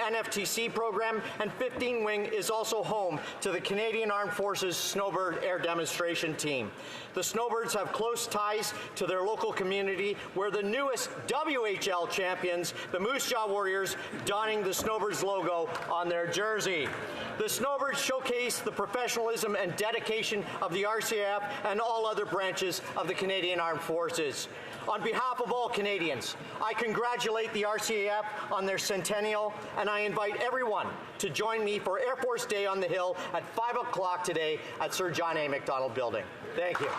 NFTC program, and 15 Wing is also home to the Canadian Armed Forces Snowbird Air Demonstration Team. The Snowbirds have close ties to their local community, where the newest WHL champions, the Moose Jaw Warriors, donning the Snowbirds logo on their jersey. The Snowbirds showcase the professionalism and dedication of the RCAF and all other branches of the Canadian Armed Forces. On behalf of all Canadians, I congratulate the RCAF on their centennial, and I invite everyone to join me for Air Force Day on the Hill at 5 o'clock today at Sir John A. Macdonald Building. Thank you.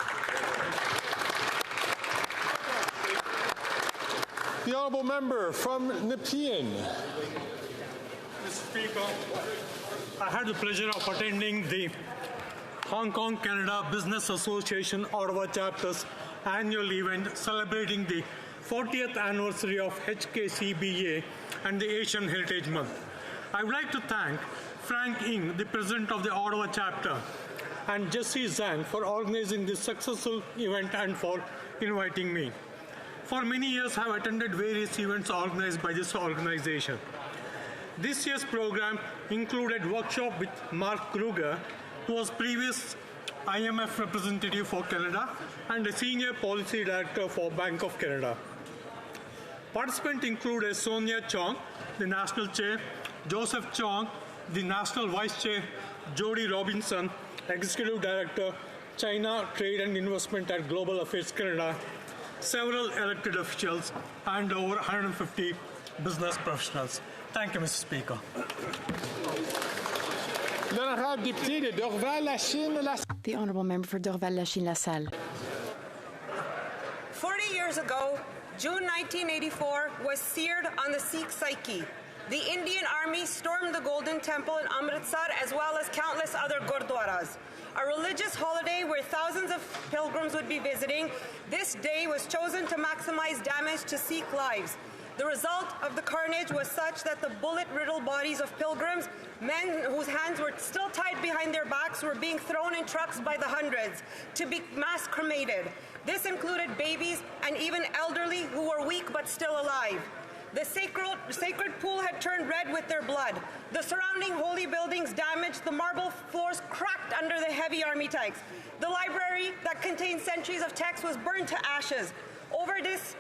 The honourable member from Nepean. Mr. Speaker, I had the pleasure of attending the Hong Kong Canada Business Association Ottawa Chapter's annual event celebrating the 40th anniversary of HKCBA and the Asian Heritage Month. I would like to thank Frank Ng, the president of the Ottawa chapter, and Jesse Zhang for organizing this successful event and for inviting me. For many years, I have attended various events organized by this organization. This year's program included workshop with Mark Kruger, who was previous IMF representative for Canada and a senior policy director for Bank of Canada. Participants included Sonia Chong, the national chair, Joseph Chong, the national vice chair, Jody Robinson, executive director, China Trade and Investment at Global Affairs Canada, several elected officials, and over 150 business professionals. Thank you, Mr. Speaker. The Honourable Member for Dorval-Lachine-LaSalle. 40 years ago, June 1984 was seared on the Sikh psyche. The Indian Army stormed the Golden Temple in Amritsar, as well as countless other gurdwaras. A religious holiday where thousands of pilgrims would be visiting, this day was chosen to maximize damage to Sikh lives. The result of the carnage was such that the bullet-riddled bodies of pilgrims, men whose hands were still tied behind their backs, were being thrown in trucks by the hundreds to be mass cremated. This included babies and even elderly who were weak but still alive. The sacred pool had turned red with their blood. The surrounding holy buildings damaged, the marble floors cracked under the heavy army tanks. The library that contained centuries of text was burned to ashes. Over this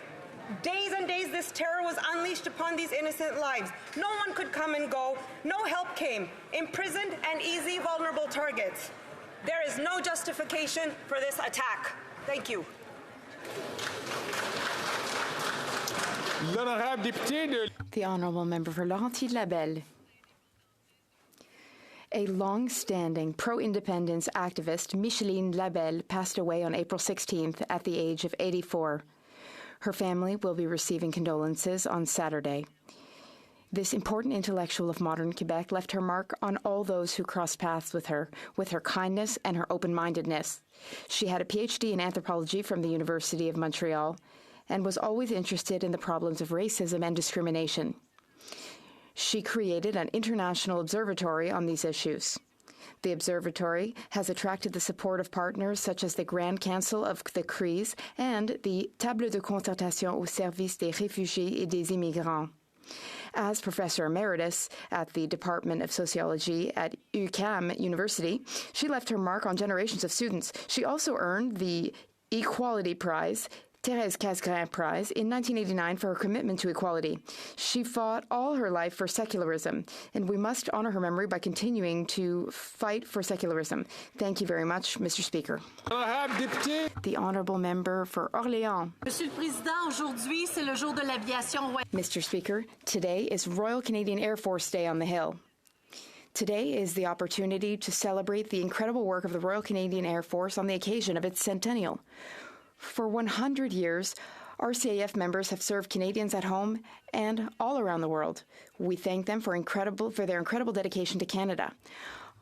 days and days, this terror was unleashed upon these innocent lives. No one could come and go. No help came. Imprisoned and easy, vulnerable targets. There is no justification for this attack. Thank you. The Honourable Member for Laurentides-Labelle. A long-standing pro-independence activist, Micheline Labelle, passed away on April 16th at the age of 84. Her family will be receiving condolences on Saturday. This important intellectual of modern Quebec left her mark on all those who crossed paths with her kindness and her open-mindedness. She had a PhD in anthropology from the University of Montreal and was always interested in the problems of racism and discrimination. She created an international observatory on these issues. The observatory has attracted the support of partners such as the Grand Council of the CRIs and the Table de concertation au service des réfugiés et des immigrants. As Professor Emeritus at the Department of Sociology at UQAM University, she left her mark on generations of students. She also earned the Equality Prize, Thérèse Casgrain Prize, in 1989 for her commitment to equality. She fought all her life for secularism, and we must honor her memory by continuing to fight for secularism. Thank you very much, Mr. Speaker. The Honourable Member for Orléans. Monsieur le Président, aujourd'hui, c'est le jour de l'aviation. Mr. Speaker, today is Royal Canadian Air Force Day on the Hill. Today is the opportunity to celebrate the incredible work of the Royal Canadian Air Force on the occasion of its centennial. For 100 years, RCAF members have served Canadians at home and all around the world. We thank them for their incredible dedication to Canada.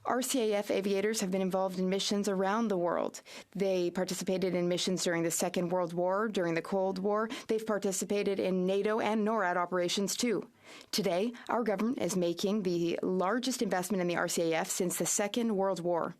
RCAF aviators have been involved in missions around the world. They participated in missions during the Second World War, during the Cold War. They've participated in NATO and NORAD operations too. Today, our government is making the largest investment in the RCAF since the Second World War.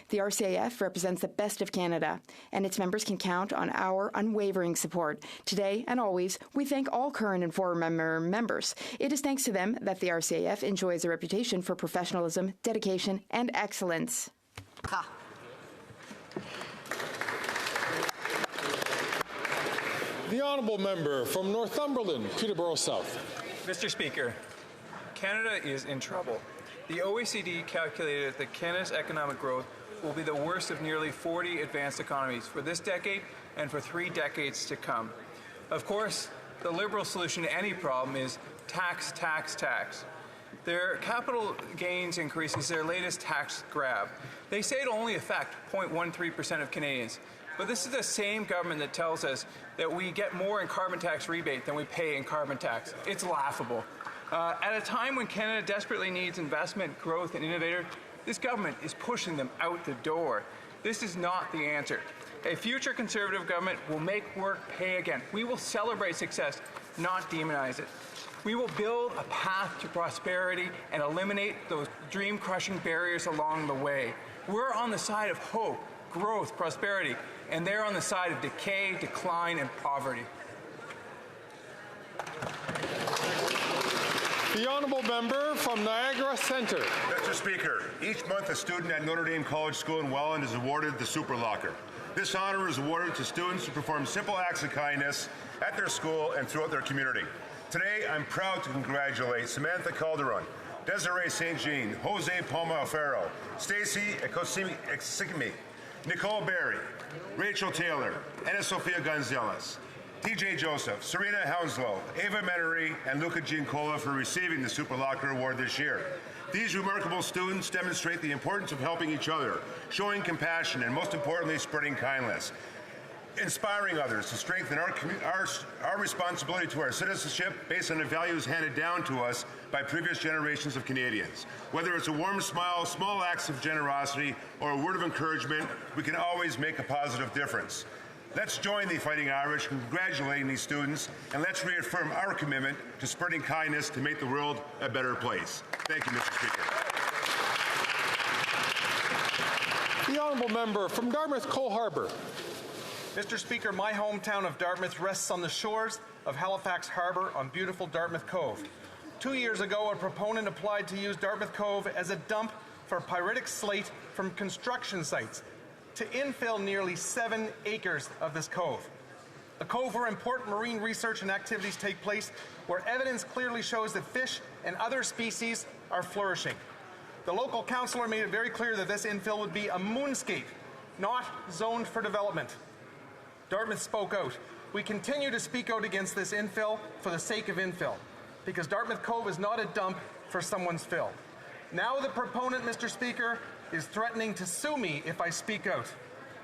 The RCAF represents the best of Canada, and its members can count on our unwavering support. Today and always, we thank all current and former members. It is thanks to them that the RCAF enjoys a reputation for professionalism, dedication, and excellence. The honourable member from Northumberland, Peterborough South. Mr. Speaker, Canada is in trouble. The OECD calculated that Canada's economic growth will be the worst of nearly 40 advanced economies for this decade and for 3 decades to come. Of course, the Liberal solution to any problem is tax, tax, tax. Their capital gains increase is their latest tax grab. They say it'll only affect 0.13% of Canadians. But this is the same government that tells us that we get more in carbon tax rebate than we pay in carbon tax. It's laughable. At a time when Canada desperately needs investment, growth, and innovators, this government is pushing them out the door. This is not the answer. A future Conservative government will make work pay again. We will celebrate success, not demonize it. We will build a path to prosperity and eliminate those dream-crushing barriers along the way. We're on the side of hope, growth, prosperity, and they're on the side of decay, decline, and poverty. The honourable member from Niagara Centre. Mr. Speaker, each month a student at Notre Dame College School in Welland is awarded the Super Locker. This honour is awarded to students who perform simple acts of kindness at their school and throughout their community. Today, I'm proud to congratulate Samantha Calderon, Desiree St. Jean, Jose Palma Alfaro, Stacy Ekosimi, Nicole Berry, Rachel Taylor, Anna Sofia Gonzalez, TJ Joseph, Serena Hounslow, Ava Menery, and Luca Giancola for receiving the Super Locker Award this year. These remarkable students demonstrate the importance of helping each other, showing compassion, and most importantly, spreading kindness, inspiring others to strengthen our responsibility to our citizenship based on the values handed down to us by previous generations of Canadians. Whether it's a warm smile, small acts of generosity, or a word of encouragement, we can always make a positive difference. Let's join the Fighting Irish in congratulating these students, and let's reaffirm our commitment to spreading kindness to make the world a better place. Thank you, Mr. Speaker. The honourable member from Dartmouth Cole Harbour. Mr. Speaker, my hometown of Dartmouth rests on the shores of Halifax Harbour on beautiful Dartmouth Cove. 2 years ago, a proponent applied to use Dartmouth Cove as a dump for pyritic slate from construction sites to infill nearly 7 acres of this cove. A cove where important marine research and activities take place, where evidence clearly shows that fish and other species are flourishing. The local councillor made it very clear that this infill would be a moonscape, not zoned for development. Dartmouth spoke out. We continue to speak out against this infill for the sake of infill, because Dartmouth Cove is not a dump for someone's fill. Now the proponent, Mr. Speaker, is threatening to sue me if I speak out.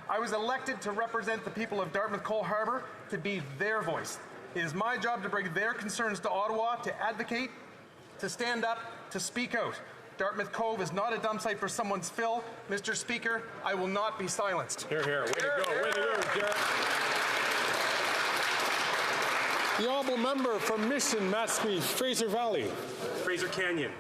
I was elected to represent the people of Dartmouth Cole Harbour, to be their voice. It is my job to bring their concerns to Ottawa, to advocate, to stand up, to speak out. Dartmouth Cove is not a dump site for someone's fill. Mr. Speaker, I will not be silenced. Here, here. Way to go. Way to go, Jared. The honourable member from Mission, Matsqui, Fraser Valley. Fraser Canyon.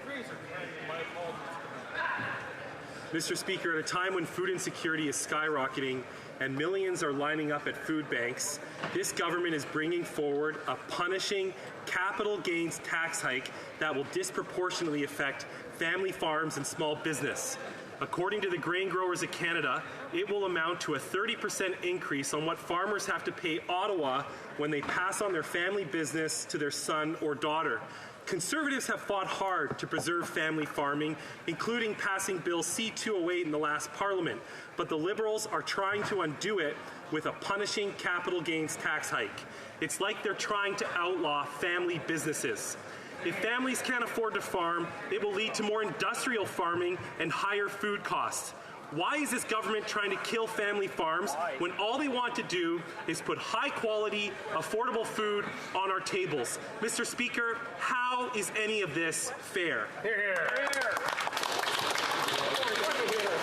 Mr. Speaker, at a time when food insecurity is skyrocketing and millions are lining up at food banks, this government is bringing forward a punishing capital gains tax hike that will disproportionately affect family farms and small business. According to the Grain Growers of Canada, it will amount to a 30% increase on what farmers have to pay Ottawa when they pass on their family business to their son or daughter. Conservatives have fought hard to preserve family farming, including passing Bill C-208 in the last Parliament, but the Liberals are trying to undo it with a punishing capital gains tax hike. It's like they're trying to outlaw family businesses. If families can't afford to farm, it will lead to more industrial farming and higher food costs. Why is this government trying to kill family farms when all they want to do is put high-quality, affordable food on our tables? Mr. Speaker, how is any of this fair? Hear, hear.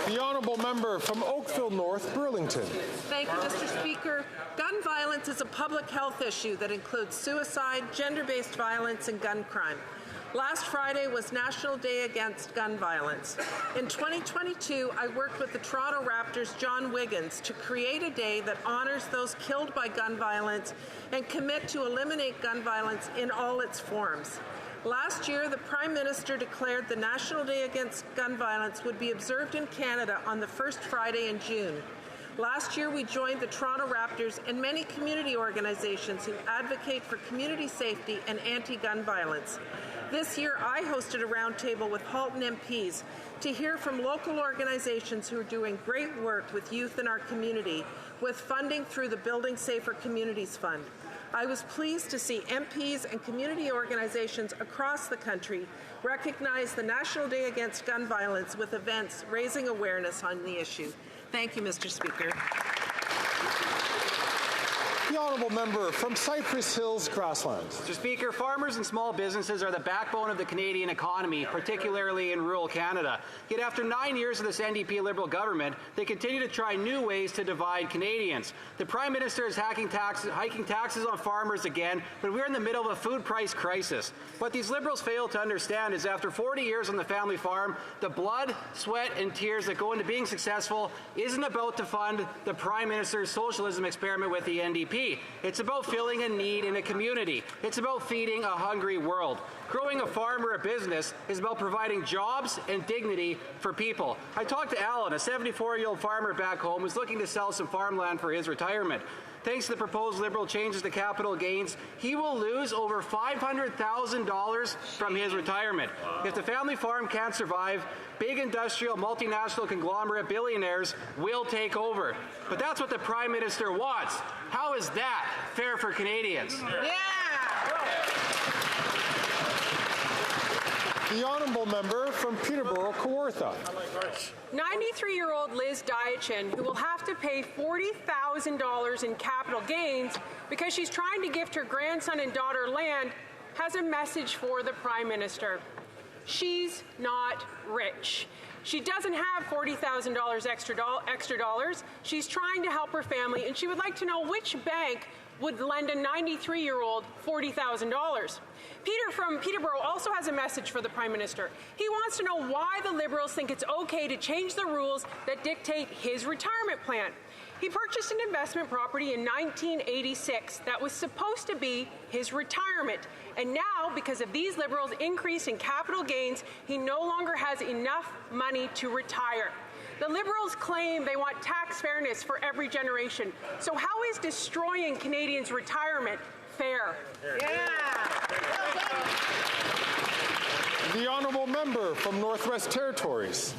The honourable member from Oakville North, Burlington. Thank you, Mr. Speaker. Gun violence is a public health issue that includes suicide, gender-based violence, and gun crime. Last Friday was National Day Against Gun Violence. In 2022, I worked with the Toronto Raptors' John Wiggins to create a day that honors those killed by gun violence and commit to eliminate gun violence in all its forms. Last year, the Prime Minister declared the National Day Against Gun Violence would be observed in Canada on the first Friday in June. Last year, we joined the Toronto Raptors and many community organizations who advocate for community safety and anti-gun violence. This year, I hosted a roundtable with Halton MPs to hear from local organizations who are doing great work with youth in our community with funding through the Building Safer Communities Fund. I was pleased to see MPs and community organizations across the country recognize the National Day Against Gun Violence with events raising awareness on the issue. Thank you, Mr. Speaker. The honourable member from Cypress Hills, Grasslands. Mr. Speaker, farmers and small businesses are the backbone of the Canadian economy, particularly in rural Canada. Yet after 9 years of this NDP Liberal government, they continue to try new ways to divide Canadians. The Prime Minister is hiking taxes on farmers again, but we're in the middle of a food price crisis. What these Liberals fail to understand is after 40 years on the family farm, the blood, sweat, and tears that go into being successful isn't about to fund the Prime Minister's socialism experiment with the NDP. It's about filling a need in a community. It's about feeding a hungry world. Growing a farm or a business is about providing jobs and dignity for people. I talked to Alan, a 74-year-old farmer back home who's looking to sell some farmland for his retirement. Thanks to the proposed Liberal changes to capital gains, he will lose over $500,000 from his retirement. If the family farm can't survive, big industrial, multinational conglomerate billionaires will take over. But that's what the Prime Minister wants. How is that fair for Canadians? The honourable member from Peterborough, Kawartha. 93-year-old Liz Diachin, who will have to pay $40,000 in capital gains because she's trying to gift her grandson and daughter land, has a message for the Prime Minister. She's not rich. She doesn't have $40,000 extra dollars. She's trying to help her family, and she would like to know which bank would lend a 93-year-old $40,000. Peter from Peterborough also has a message for the Prime Minister. He wants to know why the Liberals think it's okay to change the rules that dictate his retirement plan. He purchased an investment property in 1986 that was supposed to be his retirement. And now, because of these Liberals' increase in capital gains, he no longer has enough money to retire. The Liberals claim they want tax fairness for every generation. So how is destroying Canadians' retirement fair? The honourable member from Northwest Territories.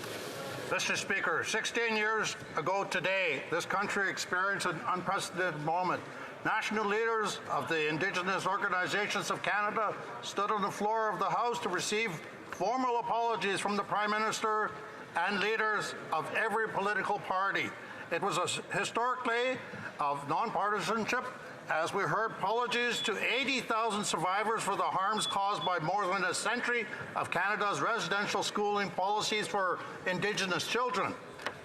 Mr. Speaker, 16 years ago today, this country experienced an unprecedented moment. National leaders of the Indigenous Organizations of Canada stood on the floor of the House to receive formal apologies from the Prime Minister and leaders of every political party. It was a historic day of nonpartisanship as we heard apologies to 80,000 survivors for the harms caused by more than a century of Canada's residential schooling policies for Indigenous children.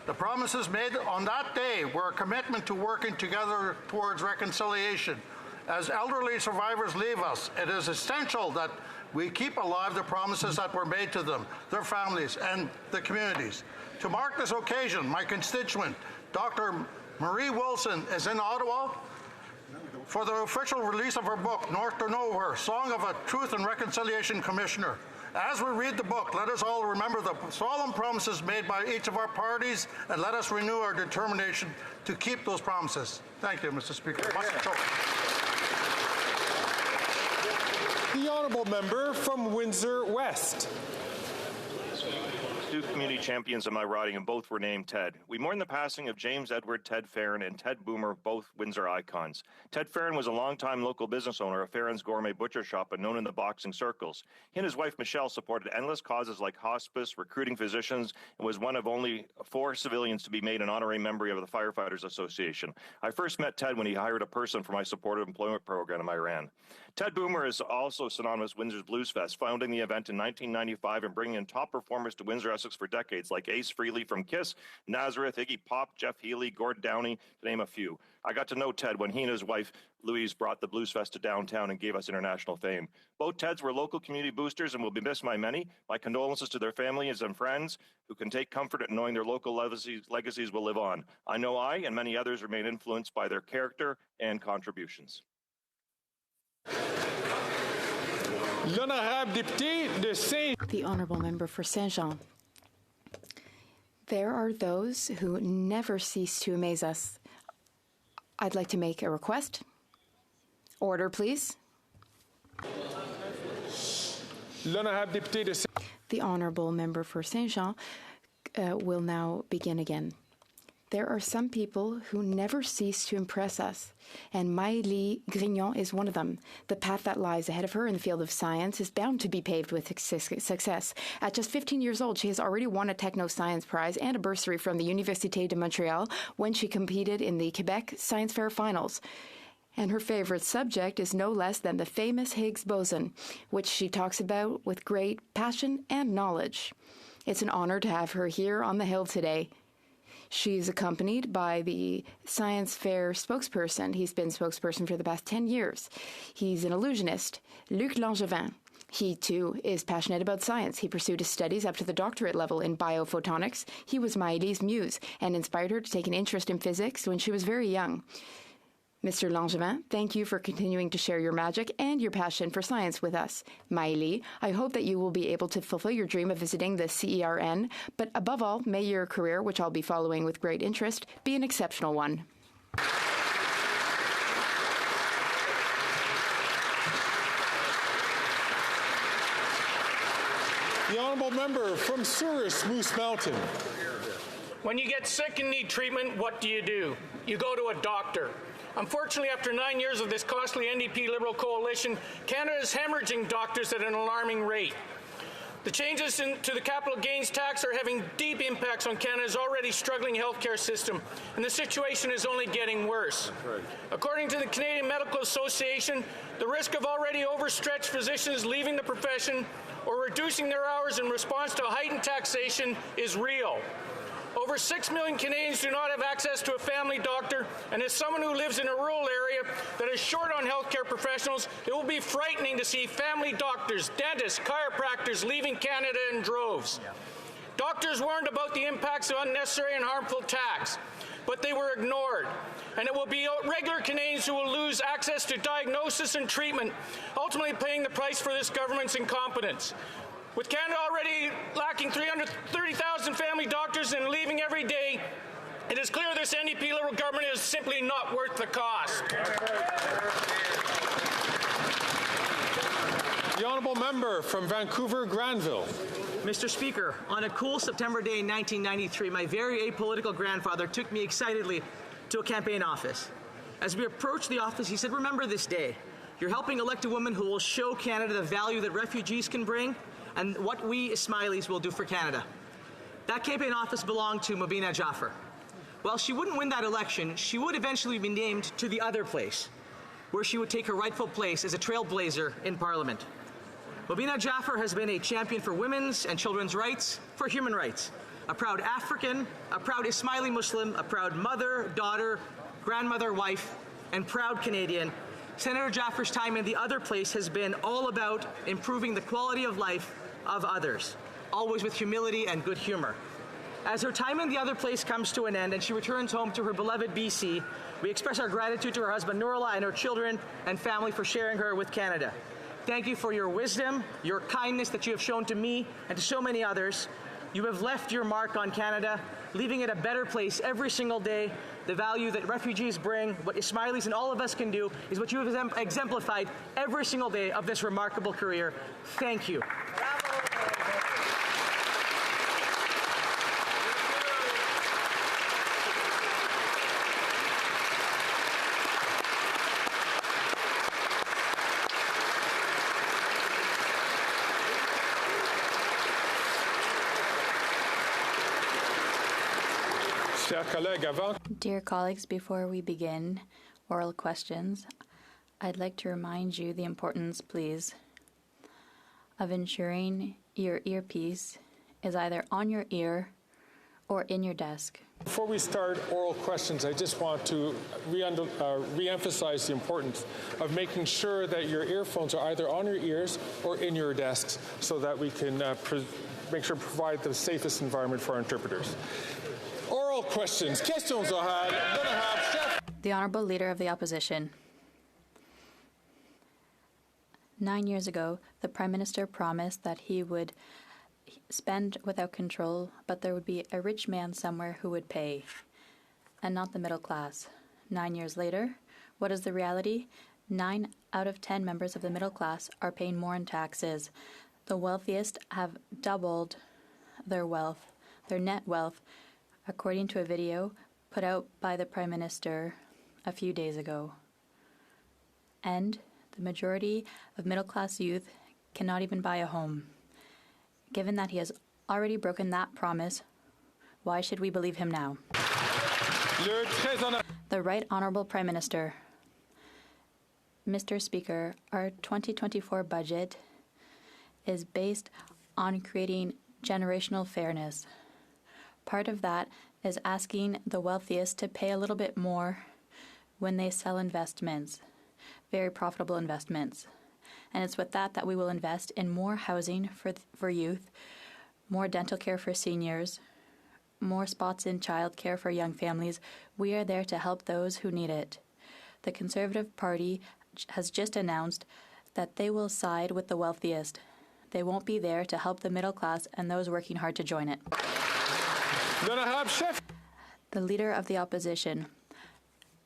The promises made on that day were a commitment to working together towards reconciliation. As elderly survivors leave us, it is essential that we keep alive the promises that were made to them, their families, and the communities. To mark this occasion, my constituent, Dr. Marie Wilson, is in Ottawa for the official release of her book, North to Nowhere, Song of a Truth and Reconciliation Commissioner. As we read the book, let us all remember the solemn promises made by each of our parties, and let us renew our determination to keep those promises. Thank you, Mr. Speaker. The honourable member from Windsor West. Two community champions in my riding, and both were named Ted. We mourn the passing of James Edward Ted Farron and Ted Boomer, both Windsor icons. Ted Farron was a longtime local business owner of Farron's Gourmet Butcher Shop and known in the boxing circles. He and his wife Michelle supported endless causes like hospice, recruiting physicians, and was one of only 4 civilians to be made an honorary member of the Firefighters Association. I first met Ted when he hired a person for my supportive employment program I ran. Ted Boomer is also synonymous with Windsor's Blues Fest, founding the event in 1995 and bringing in top performers to Windsor, Essex for decades, like Ace Frehley from Kiss, Nazareth, Iggy Pop, Jeff Healey, Gord Downey, to name a few. I got to know Ted when he and his wife, Louise, brought the Blues Fest to downtown and gave us international fame. Both Teds were local community boosters and will be missed by many. My condolences to their families and friends who can take comfort in knowing their local legacies will live on. I know I and many others remain influenced by their character and contributions. The Honourable Member for Saint-Jean. There are those who never cease to amaze us. I'd like to make a request. Order, please. The Honourable Member for Saint-Jean will now begin again. There are some people who never cease to impress us, and Maëlie Grignon is one of them. The path that lies ahead of her in the field of science is bound to be paved with success. At just 15 years old, she has already won a Techno Science Prize and a bursary from the Université de Montréal when she competed in the Quebec Science Fair Finals. And her favorite subject is no less than the famous Higgs boson, which she talks about with great passion and knowledge. It's an honor to have her here on the Hill today. She's accompanied by the Science Fair spokesperson. He's been spokesperson for the past 10 years. He's an illusionist, Luc Langevin. He, too, is passionate about science. He pursued his studies up to the doctorate level in biophotonics. He was Maëlie's muse and inspired her to take an interest in physics when she was very young. Mr. Langevin, thank you for continuing to share your magic and your passion for science with us. Maëlie, I hope that you will be able to fulfill your dream of visiting the CERN, but above all, may your career, which I'll be following with great interest, be an exceptional one. The Honourable Member from Souris, Moose Mountain. When you get sick and need treatment, what do? You go to a doctor. Unfortunately, after 9 years of this costly NDP Liberal coalition, Canada is hemorrhaging doctors at an alarming rate. The changes to the capital gains tax are having deep impacts on Canada's already struggling healthcare system, and the situation is only getting worse. Right. According to the Canadian Medical Association, the risk of already overstretched physicians leaving the profession or reducing their hours in response to heightened taxation is real. Over 6 million Canadians do not have access to a family doctor, and as someone who lives in a rural area that is short on healthcare professionals, it will be frightening to see family doctors, dentists, chiropractors leaving Canada in droves. Yeah. Doctors warned about the impacts of unnecessary and harmful tax, but they were ignored. And it will be regular Canadians who will lose access to diagnosis and treatment, ultimately paying the price for this government's incompetence. With Canada already lacking 330,000 family doctors and leaving every day, it is clear this NDP Liberal government is simply not worth the cost. The Honourable Member from Vancouver, Granville. Mr. Speaker, on a cool September day in 1993, my very apolitical grandfather took me excitedly to a campaign office. As we approached the office, he said, "Remember this day. You're helping elect a woman who will show Canada the value that refugees can bring and what we Ismailis will do for Canada." That campaign office belonged to Mobina Jaffer. While she wouldn't win that election, she would eventually be named to the other place, where she would take her rightful place as a trailblazer in Parliament. Mobina Jaffer has been a champion for women's and children's rights, for human rights. A proud African, a proud Ismaili Muslim, a proud mother, daughter, grandmother, wife, and proud Canadian. Senator Jaffer's time in the other place has been all about improving the quality of life of others, always with humility and good humor. As her time in the other place comes to an end and she returns home to her beloved BC, we express our gratitude to her husband Nurullah and her children and family for sharing her with Canada. Thank you for your wisdom, your kindness that you have shown to me and to so many others. You have left your mark on Canada, leaving it a better place every single day. The value that refugees bring, what Ismailis and all of us can do, is what you have exemplified every single day of this remarkable career. Thank you. Dear colleagues, before we begin oral questions, I'd like to remind you the importance, please, of ensuring your earpiece is either on your ear or in your desk. Before we start oral questions, I just want to re-emphasize the importance of making sure that your earphones are either on your ears or in your desks so that we can make sure to provide the safest environment for our interpreters. Oral questions. Questions orales. Chef. The Honourable Leader of the Opposition. 9 years ago, the Prime Minister promised that he would spend without control, but there would be a rich man somewhere who would pay, and not the middle class. 9 years later, what is the reality? 9 out of 10 members of the middle class are paying more in taxes. The wealthiest have doubled their wealth, their net wealth, according to a video put out by the Prime Minister a few days ago. And the majority of middle-class youth cannot even buy a home. Given that he has already broken that promise, why should we believe him now? The Right Honourable Prime Minister. Mr. Speaker, our 2024 budget is based on creating generational fairness. Part of that is asking the wealthiest to pay a little bit more when they sell investments, very profitable investments. And it's with that we will invest in more housing for youth, more dental care for seniors, more spots in childcare for young families. We are there to help those who need it. The Conservative Party has just announced that they will side with the wealthiest. They won't be there to help the middle class and those working hard to join it. The Leader of the Opposition.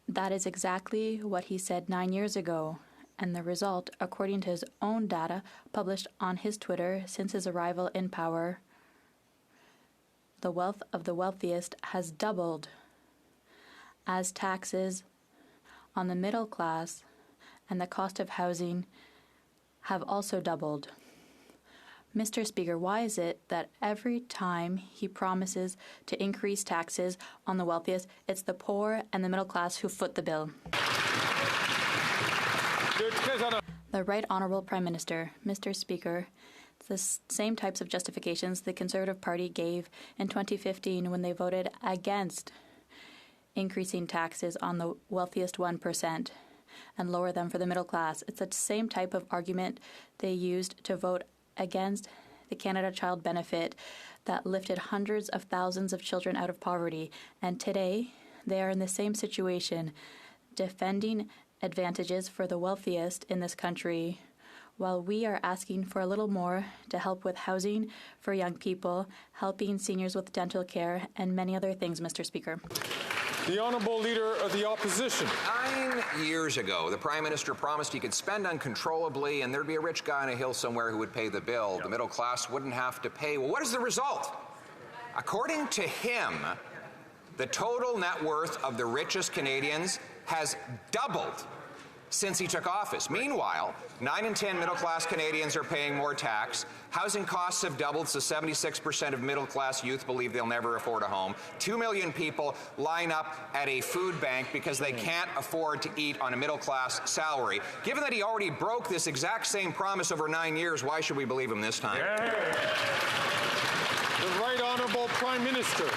That is exactly what he said 9 years ago. And the result, according to his own data published on his Twitter since his arrival in power, the wealth of the wealthiest has doubled, as taxes on the middle class and the cost of housing have also doubled. Mr. Speaker, why is it that every time he promises to increase taxes on the wealthiest, it's the poor and the middle class who foot the bill? The Right Honourable Prime Minister. Mr. Speaker, it's the same types of justifications the Conservative Party gave in 2015 when they voted against increasing taxes on the wealthiest 1% and lower them for the middle class. It's the same type of argument they used to vote against the Canada Child Benefit that lifted hundreds of thousands of children out of poverty. And today, they are in the same situation, defending advantages for the wealthiest in this country, while we are asking for a little more to help with housing for young people, helping seniors with dental care, and many other things, Mr. Speaker. The Honourable Leader of the Opposition. 9 years ago, the Prime Minister promised he could spend uncontrollably and there'd be a rich guy on a hill somewhere who would pay the bill. The middle class wouldn't have to pay. Well, what is the result? According to him, the total net worth of the richest Canadians has doubled since he took office. Meanwhile, 9 in 10 middle-class Canadians are paying more tax. Housing costs have doubled, so 76% of middle-class youth believe they'll never afford a home. 2 million people line up at a food bank because they can't afford to eat on a middle-class salary. Given that he already broke this exact same promise over 9 years, why should we believe him this time? The Right Honourable Prime Minister.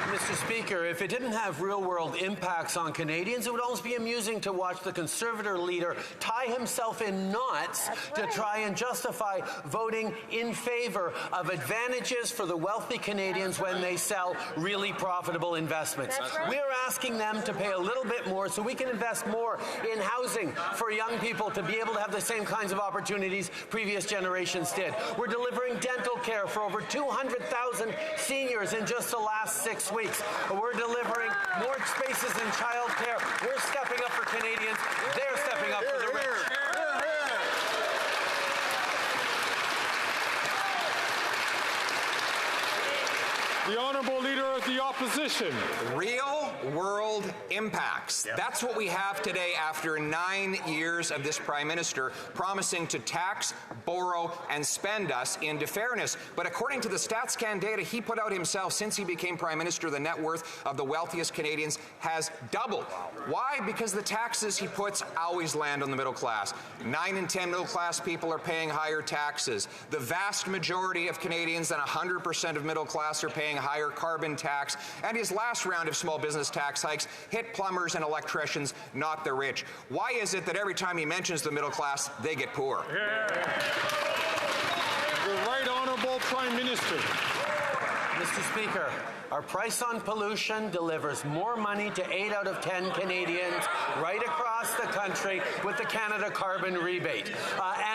Mr. Speaker, if it didn't have real-world impacts on Canadians, it would almost be amusing to watch the Conservative leader tie himself in knots to try and justify voting in favor of advantages for the wealthy Canadians when they sell really profitable investments. We're asking them to pay a little bit more so we can invest more in housing for young people to be able to have the same kinds of opportunities previous generations did. We're delivering dental care for over 200,000 seniors in just the last 6 weeks. We're delivering more spaces in child care. We're stepping up for Canadians. They're stepping up for the rich. The Honourable Leader of the Opposition. Real world impacts. That's what we have today after 9 years of this Prime Minister promising to tax, borrow, and spend us into fairness. But according to the StatsCan data he put out himself since he became Prime Minister, the net worth of the wealthiest Canadians has doubled. Why? Because the taxes he puts always land on the middle class. 9 in 10 middle class people are paying higher taxes. The vast majority of Canadians, and 100% of middle class, are paying higher carbon tax. And his last round of small business tax hikes hit plumbers and electricians, not the rich. Why is it that every time he mentions the middle class, they get poor? The Right Honourable Prime Minister. Mr. Speaker, our price on pollution delivers more money to 8 out of 10 Canadians right across the country with the Canada Carbon Rebate.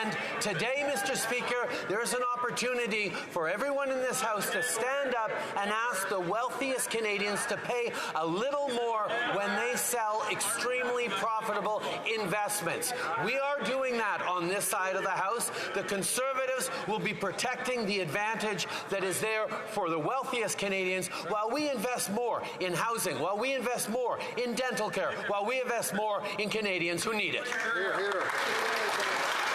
And today, Mr. Speaker, there's an opportunity for everyone in this House to stand up and ask the wealthiest Canadians to pay a little more when they sell extremely profitable investments. We are doing that on this side of the House. The Conservatives will be protecting the advantage that is there for the wealthiest Canadians while we invest more in housing, while we invest more in dental care, while we invest more in Canadians who need it. Hear, hear.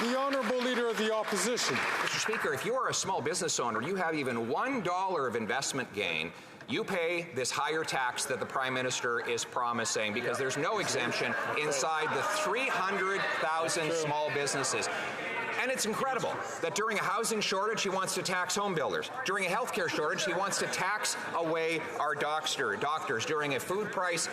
The Honourable Leader of the Opposition. Mr. Speaker, if you are a small business owner, you have even $1 of investment gain, you pay this higher tax that the Prime Minister is promising because there's no exemption inside the 300,000 small businesses. And it's incredible that during a housing shortage, he wants to tax home builders. During a healthcare shortage, he wants to tax away our doctors. During a food price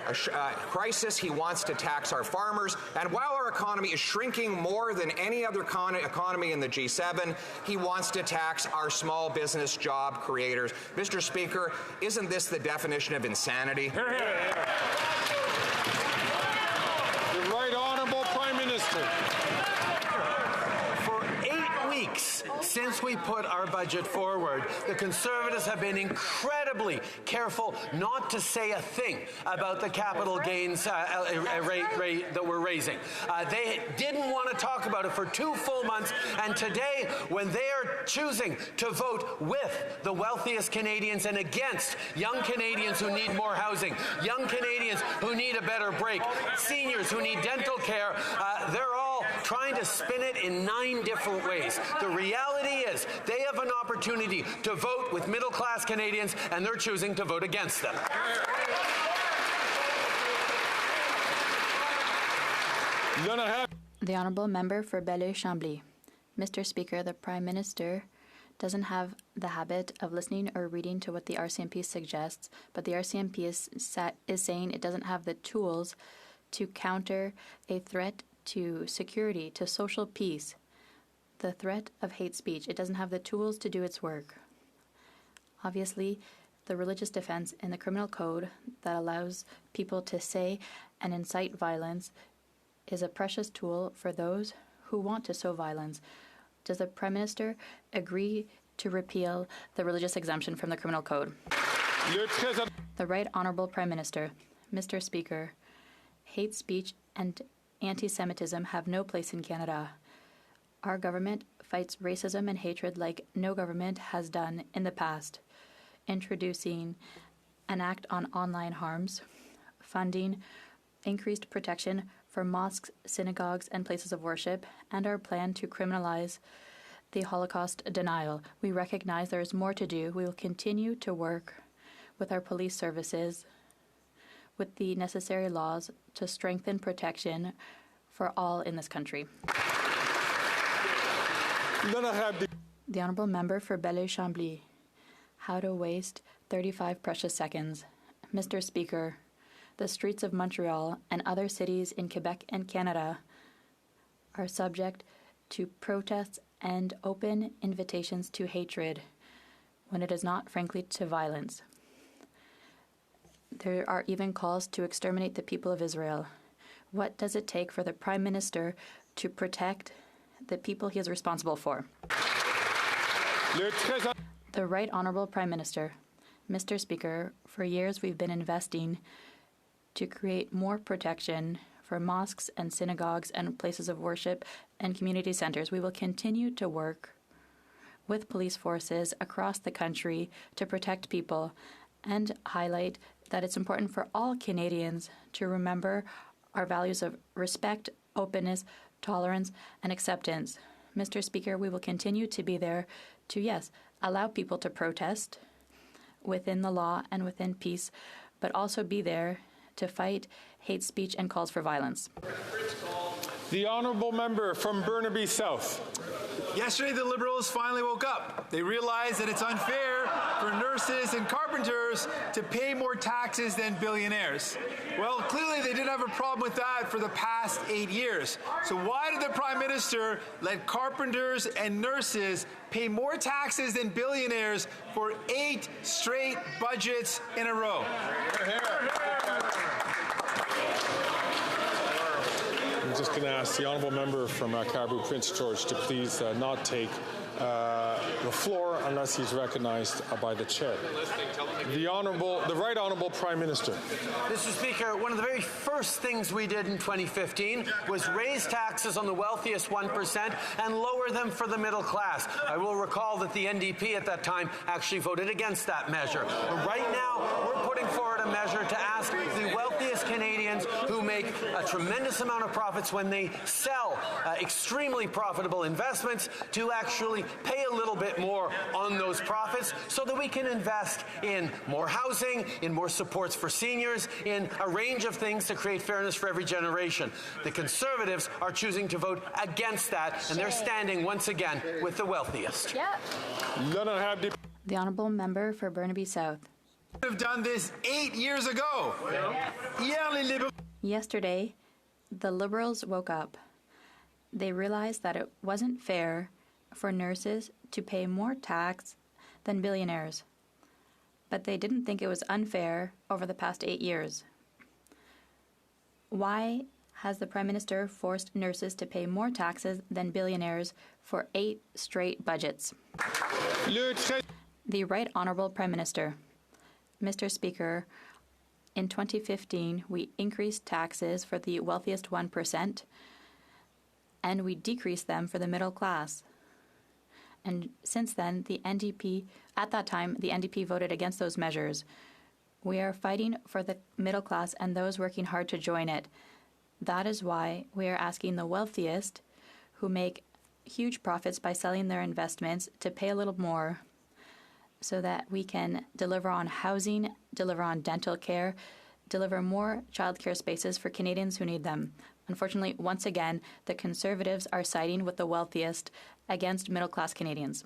crisis, he wants to tax our farmers. And while our economy is shrinking more than any other economy in the G7, he wants to tax our small business job creators. Mr. Speaker, isn't this the definition of insanity? The Right Honourable Prime Minister. Since we put our budget forward, the Conservatives have been incredibly careful not to say a thing about the capital gains rate that we're raising. They didn't want to talk about it for 2 full months, and today, when they are choosing to vote with the wealthiest Canadians and against young Canadians who need more housing, young Canadians who need a better break, seniors who need dental care, they're all trying to spin it in 9 different ways. The reality is they have an opportunity to vote with middle-class Canadians, and they're choosing to vote against them. The Honourable Member for Belleuil-Chambly. Mr. Speaker, the Prime Minister doesn't have the habit of listening or reading to what the RCMP suggests, but the RCMP is saying it doesn't have the tools to counter a threat to security, to social peace, the threat of hate speech. It doesn't have the tools to do its work. Obviously, the religious defense in the criminal code that allows people to say and incite violence is a precious tool for those who want to sow violence. Does the Prime Minister agree to repeal the religious exemption from the criminal code? The Right Honourable Prime Minister. Mr. Speaker, hate speech and anti-Semitism have no place in Canada. Our government fights racism and hatred like no government has done in the past, introducing an act on online harms, funding increased protection for mosques, synagogues, and places of worship, and our plan to criminalize the Holocaust denial. We recognize there is more to do. We will continue to work with our police services with the necessary laws to strengthen protection for all in this country. The Honourable Member for Belleuil-Chambly. How to waste 35 precious seconds. Mr. Speaker, the streets of Montreal and other cities in Quebec and Canada are subject to protests and open invitations to hatred when it is not, frankly, to violence. There are even calls to exterminate the people of Israel. What does it take for the Prime Minister to protect the people he is responsible for? The Right Honourable Prime Minister. Mr. Speaker, for years we've been investing to create more protection for mosques and synagogues and places of worship and community centres. We will continue to work with police forces across the country to protect people and highlight that it's important for all Canadians to remember our values of respect, openness, tolerance, and acceptance. Mr. Speaker, we will continue to be there to, yes, allow people to protest within the law and within peace, but also be there to fight hate speech and calls for violence. The honourable member from Burnaby South. Yesterday, the Liberals finally woke up. They realized that it's unfair for nurses and carpenters to pay more taxes than billionaires. Well, clearly they didn't have a problem with that for the past 8 years. So why did the Prime Minister let carpenters and nurses pay more taxes than billionaires for 8 straight budgets in a row? I'm just going to ask the honourable member from Caribou Prince George to please not take the floor unless he's recognized by the chair. The Right Honourable Prime Minister. Mr. Speaker, one of the very first things we did in 2015 was raise taxes on the wealthiest 1% and lower them for the middle class. I will recall that the NDP at that time actually voted against that measure. But right now, we're putting forward a measure to ask the wealthiest Canadians who make a tremendous amount of profits when they sell extremely profitable investments to actually pay a little bit more on those profits so that we can invest in more housing, in more supports for seniors, in a range of things to create fairness for every generation. The Conservatives are choosing to vote against that, and they're standing once again with the wealthiest. The honourable member for Burnaby South. We have done this 8 years ago. Yesterday, the Liberals woke up. They realized that it wasn't fair for nurses to pay more tax than billionaires. But they didn't think it was unfair over the past 8 years. Why has the Prime Minister forced nurses to pay more taxes than billionaires for 8 straight budgets? The Right Honourable Prime Minister. Mr. Speaker, in 2015, we increased taxes for the wealthiest 1%, and we decreased them for the middle class. And since then, the NDP, at that time, the NDP voted against those measures. We are fighting for the middle class and those working hard to join it. That is why we are asking the wealthiest, who make huge profits by selling their investments, to pay a little more so that we can deliver on housing, deliver on dental care, deliver more childcare spaces for Canadians who need them. Unfortunately, once again, the Conservatives are siding with the wealthiest against middle-class Canadians.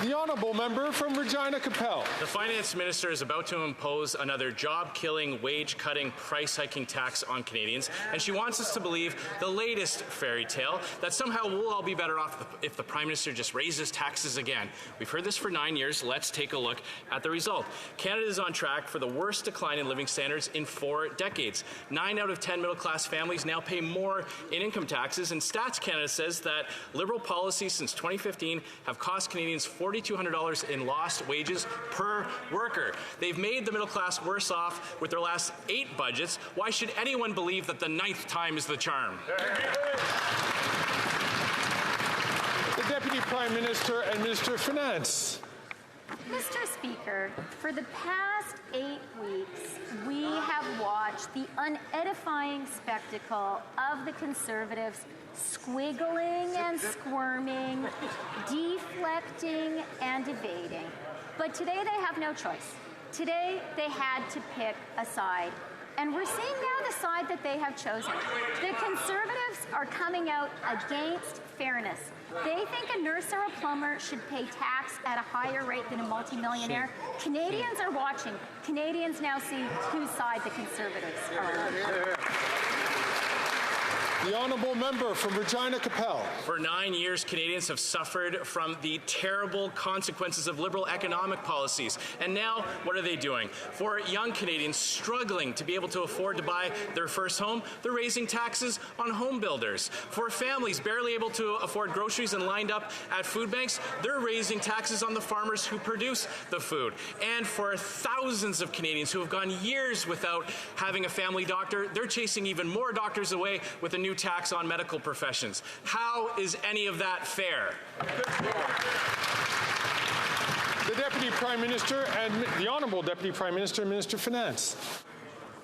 The honourable member from Regina Capel. The finance minister is about to impose another job-killing, wage-cutting, price-hiking tax on Canadians, and she wants us to believe the latest fairy tale that somehow we'll all be better off if the Prime Minister just raises taxes again. We've heard this for 9 years. Let's take a look at the result. Canada is on track for the worst decline in living standards in 4 decades. 9 out of 10 middle-class families now pay more in income taxes, and Stats Canada says that Liberal policies since 2015 have cost Canadians $4,200 in lost wages per worker. They've made the middle class worse off with their last 8 budgets. Why should anyone believe that the 9th time is the charm? The Deputy Prime Minister and Minister of Finance. Mr. Speaker, for the past 8 weeks, we have watched the unedifying spectacle of the Conservatives squiggling and squirming, deflecting and evading. But today they have no choice. Today they had to pick a side. And we're seeing now the side that they have chosen. The Conservatives are coming out against fairness. They think a nurse or a plumber should pay tax at a higher rate than a multimillionaire. Canadians are watching. Canadians now see whose side the Conservatives are on. The honourable member from Regina Capel. For 9 years, Canadians have suffered from the terrible consequences of Liberal economic policies. And now, what are they doing? For young Canadians struggling to be able to afford to buy their first home, they're raising taxes on home builders. For families barely able to afford groceries and lined up at food banks, they're raising taxes on the farmers who produce the food. And for thousands of Canadians who have gone years without having a family doctor, they're chasing even more doctors away with a new tax on medical professions. How is any of that fair? The Deputy Prime Minister and the Honourable Deputy Prime Minister and Minister of Finance.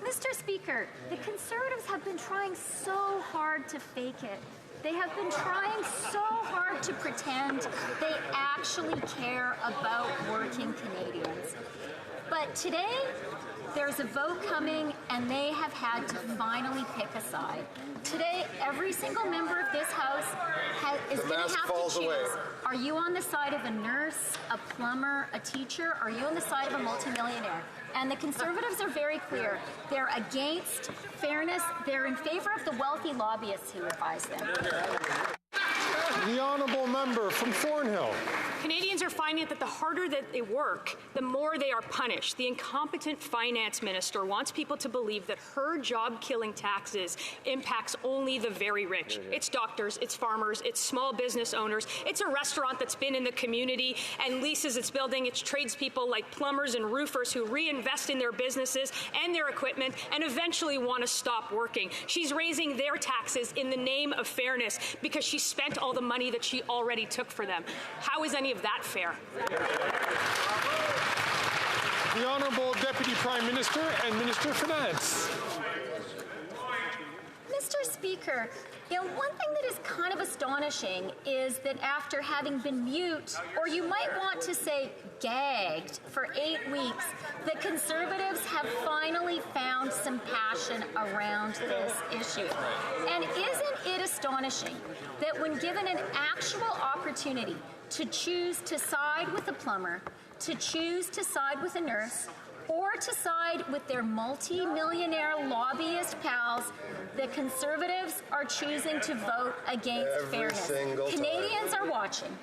Mr. Speaker, the Conservatives have been trying so hard to fake it. They have been trying so hard to pretend they actually care about working Canadians. But today, there's a vote coming, and they have had to finally pick a side. Today, every single member of this House is going to have to choose. Are you on the side of a nurse, a plumber, a teacher? Or are you on the side of a multimillionaire? And the Conservatives are very clear. They're against fairness. They're in favor of the wealthy lobbyists who advise them. The Honourable Member from Thornhill. Canadians are finding that the harder that they work, the more they are punished. The incompetent finance minister wants people to believe that her job-killing taxes impacts only the very rich. It's doctors, it's farmers, it's small business owners, it's a restaurant that's been in the community and leases its building, it's tradespeople like plumbers and roofers who reinvest in their businesses and their equipment and eventually want to stop working. She's raising their taxes in the name of fairness because she spent all the money that she already took for them. How is any of that fair? The Honourable Deputy Prime Minister and Minister of Finance. Mr. Speaker, one thing that is kind of astonishing is that after having been mute, or you might want to say gagged, for 8 weeks, the Conservatives have finally found some passion around this issue. And isn't it astonishing that when given an actual opportunity to choose to side with a plumber, to choose to side with a nurse, or to side with their multi-millionaire lobbyist pals, the Conservatives are choosing to vote against fairness. Canadians are watching.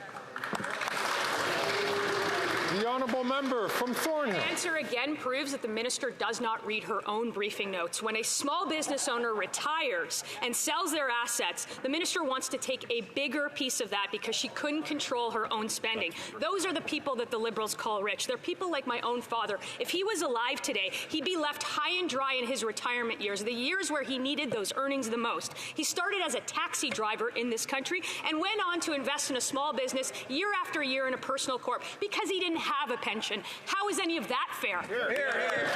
The Honourable Member from Thornhill. The answer again proves that the minister does not read her own briefing notes. When a small business owner retires and sells their assets, the minister wants to take a bigger piece of that because she couldn't control her own spending. Those are the people that the Liberals call rich. They're people like my own father. If he was alive today, he'd be left high and dry in his retirement years, the years where he needed those earnings the most. He started as a taxi driver in this country and went on to invest in a small business year after year in a personal corp because he didn't have a pension. How is any of that fair? Here, here, here.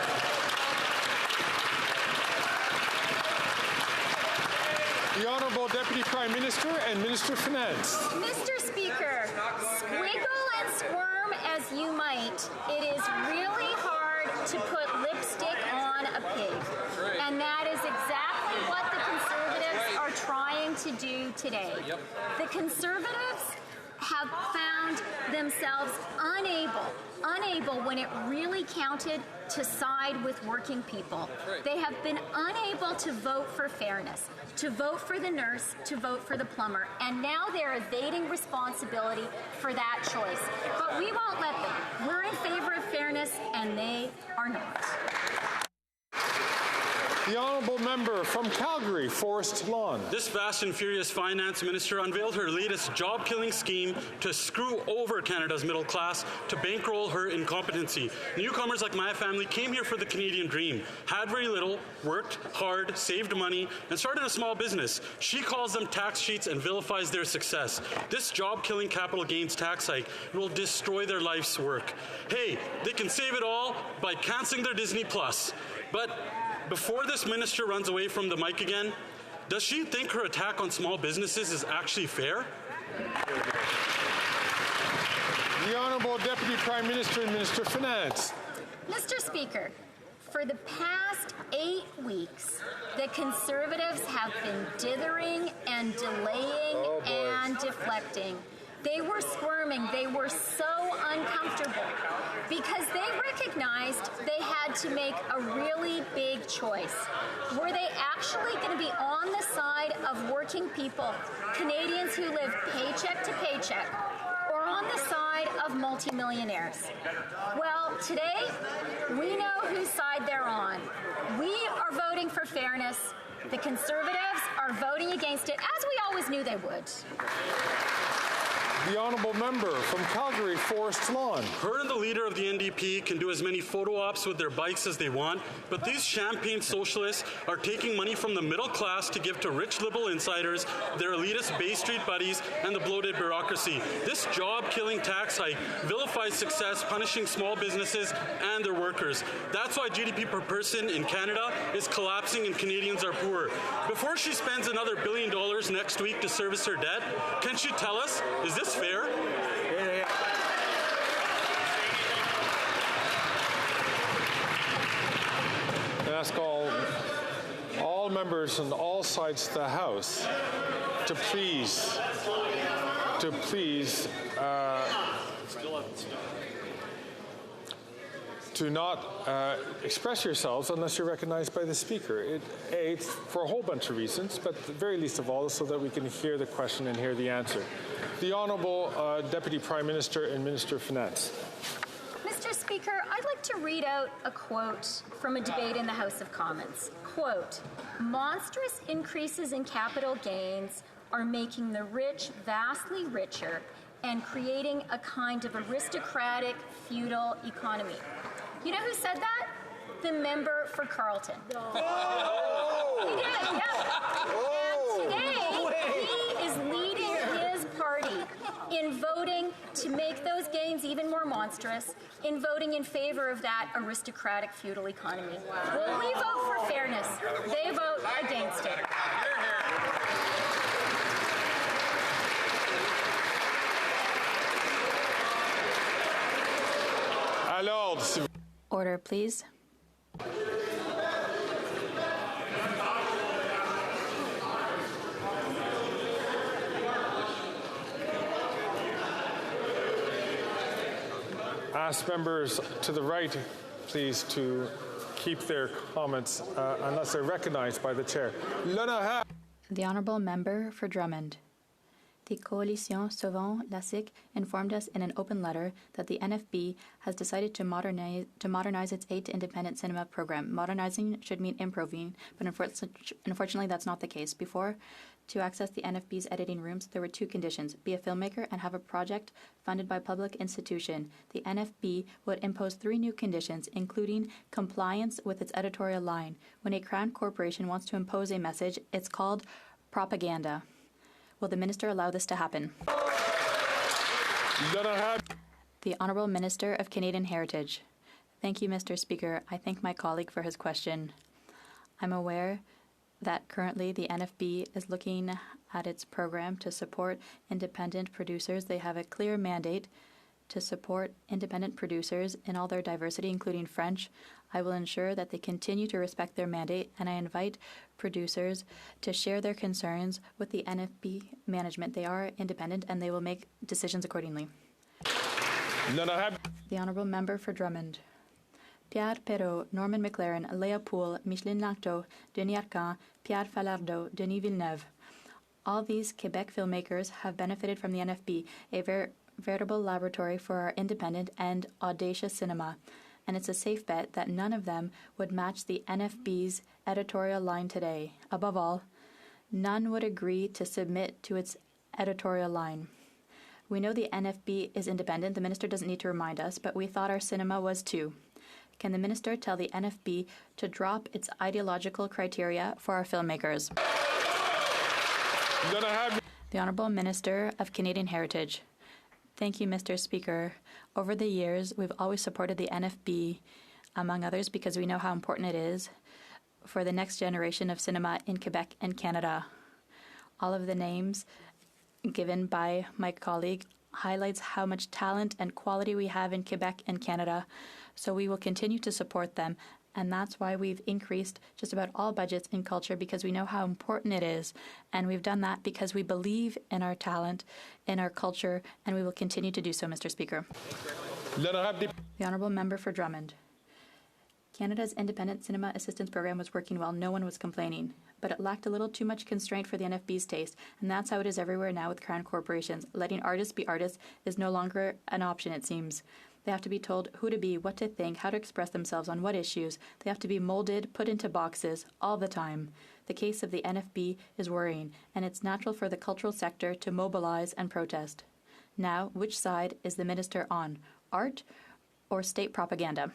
The Honourable Deputy Prime Minister and Minister of Finance. Mr. Speaker, squiggle and squirm as you might, it is really hard to put lipstick on a pig. And that is exactly what the Conservatives are trying to do today. The Conservatives have found themselves unable when it really counted to side with working people. They have been unable to vote for fairness, to vote for the nurse, to vote for the plumber, and now they're evading responsibility for that choice. But we won't let them. We're in favor of fairness, and they are not. The Honourable Member from Calgary, Forest Lawn. This fast and furious finance minister unveiled her latest job-killing scheme to screw over Canada's middle class to bankroll her incompetency. Newcomers like my family came here for the Canadian dream, had very little, worked hard, saved money, and started a small business. She calls them tax cheats and vilifies their success. This job-killing capital gains tax hike will destroy their life's work. Hey, they can save it all by cancelling their Disney Plus. But before this minister runs away from the mic again, does she think her attack on small businesses is actually fair? The Honourable Deputy Prime Minister and Minister of Finance. Mr. Speaker, for the past 8 weeks, the Conservatives have been dithering and delaying and deflecting. They were squirming. They were so uncomfortable because they recognized they had to make a really big choice. Were they actually going to be on the side of working people, Canadians who live paycheck to paycheck, or on the side of multimillionaires? Well, today, we know whose side they're on. We are voting for fairness. The Conservatives are voting against it, as we always knew they would. The honourable member from Calgary, Forest Lawn. Her and the leader of the NDP can do as many photo ops with their bikes as they want, but these champagne socialists are taking money from the middle class to give to rich liberal insiders, their elitist Bay Street buddies, and the bloated bureaucracy. This job-killing tax hike vilifies success, punishing small businesses and their workers. That's why GDP per person in Canada is collapsing and Canadians are poor. Before she spends another $1 billion next week to service her debt, can she tell us, is this fair? I ask all members on all sides of the House to please to not express yourselves unless you're recognized by the Speaker. It's for a whole bunch of reasons, but the very least of all is so that we can hear the question and hear the answer. The Honourable Deputy Prime Minister and Minister of Finance. Mr. Speaker, I'd like to read out a quote from a debate in the House of Commons. Quote, "Monstrous increases in capital gains are making the rich vastly richer and creating a kind of aristocratic feudal economy." You know who said that? The member for Carleton. Oh. He did, yeah. And today, he is leading his party in voting to make those gains even more monstrous, in voting in favor of that aristocratic feudal economy. Well, we vote for fairness. They vote against it. Order, please. Ask members to the right, please, to keep their comments unless they're recognized by the chair. The Honourable Member for Drummond. The Coalition Sauvons-Lassique informed us in an open letter that the NFB has decided to modernize its aid to independent cinema program. Modernizing should mean improving, but unfortunately that's not the case. Before, to access the NFB's editing rooms, there were two conditions: be a filmmaker and have a project funded by a public institution. The NFB would impose 3 new conditions, including compliance with its editorial line. When a crown corporation wants to impose a message, it's called propaganda. Will the Minister allow this to happen? The Honourable Minister of Canadian Heritage. Thank you, Mr. Speaker. I thank my colleague for his question. I'm aware that currently the NFB is looking at its program to support independent producers. They have a clear mandate to support independent producers in all their diversity, including French. I will ensure that they continue to respect their mandate, and I invite producers to share their concerns with the NFB management. They are independent, and they will make decisions accordingly. The Honourable Member for Drummond. Pierre Perrault, Norman McLaren, Léa Poole, Micheline Lanctot, Denis Arcand, Pierre Falardeau, Denis Villeneuve. All these Quebec filmmakers have benefited from the NFB, a veritable laboratory for our independent and audacious cinema, and it's a safe bet that none of them would match the NFB's editorial line today. Above all, none would agree to submit to its editorial line. We know the NFB is independent. The Minister doesn't need to remind us, but we thought our cinema was too. Can the Minister tell the NFB to drop its ideological criteria for our filmmakers? The Honourable Minister of Canadian Heritage. Thank you, Mr. Speaker. Over the years, we've always supported the NFB, among others, because we know how important it is for the next generation of cinema in Quebec and Canada. All of the names given by my colleague highlights how much talent and quality we have in Quebec and Canada, so we will continue to support them. And that's why we've increased just about all budgets in culture, because we know how important it is. And we've done that because we believe in our talent, in our culture, and we will continue to do so, Mr. Speaker. The Honourable Member for Drummond. Canada's Independent Cinema Assistance Program was working well. No one was complaining. But it lacked a little too much constraint for the NFB's taste. And that's how it is everywhere now with crown corporations. Letting artists be artists is no longer an option, it seems. They have to be told who to be, what to think, how to express themselves on what issues. They have to be molded, put into boxes, all the time. The case of the NFB is worrying, and it's natural for the cultural sector to mobilize and protest. Now, which side is the minister on? Art or state propaganda?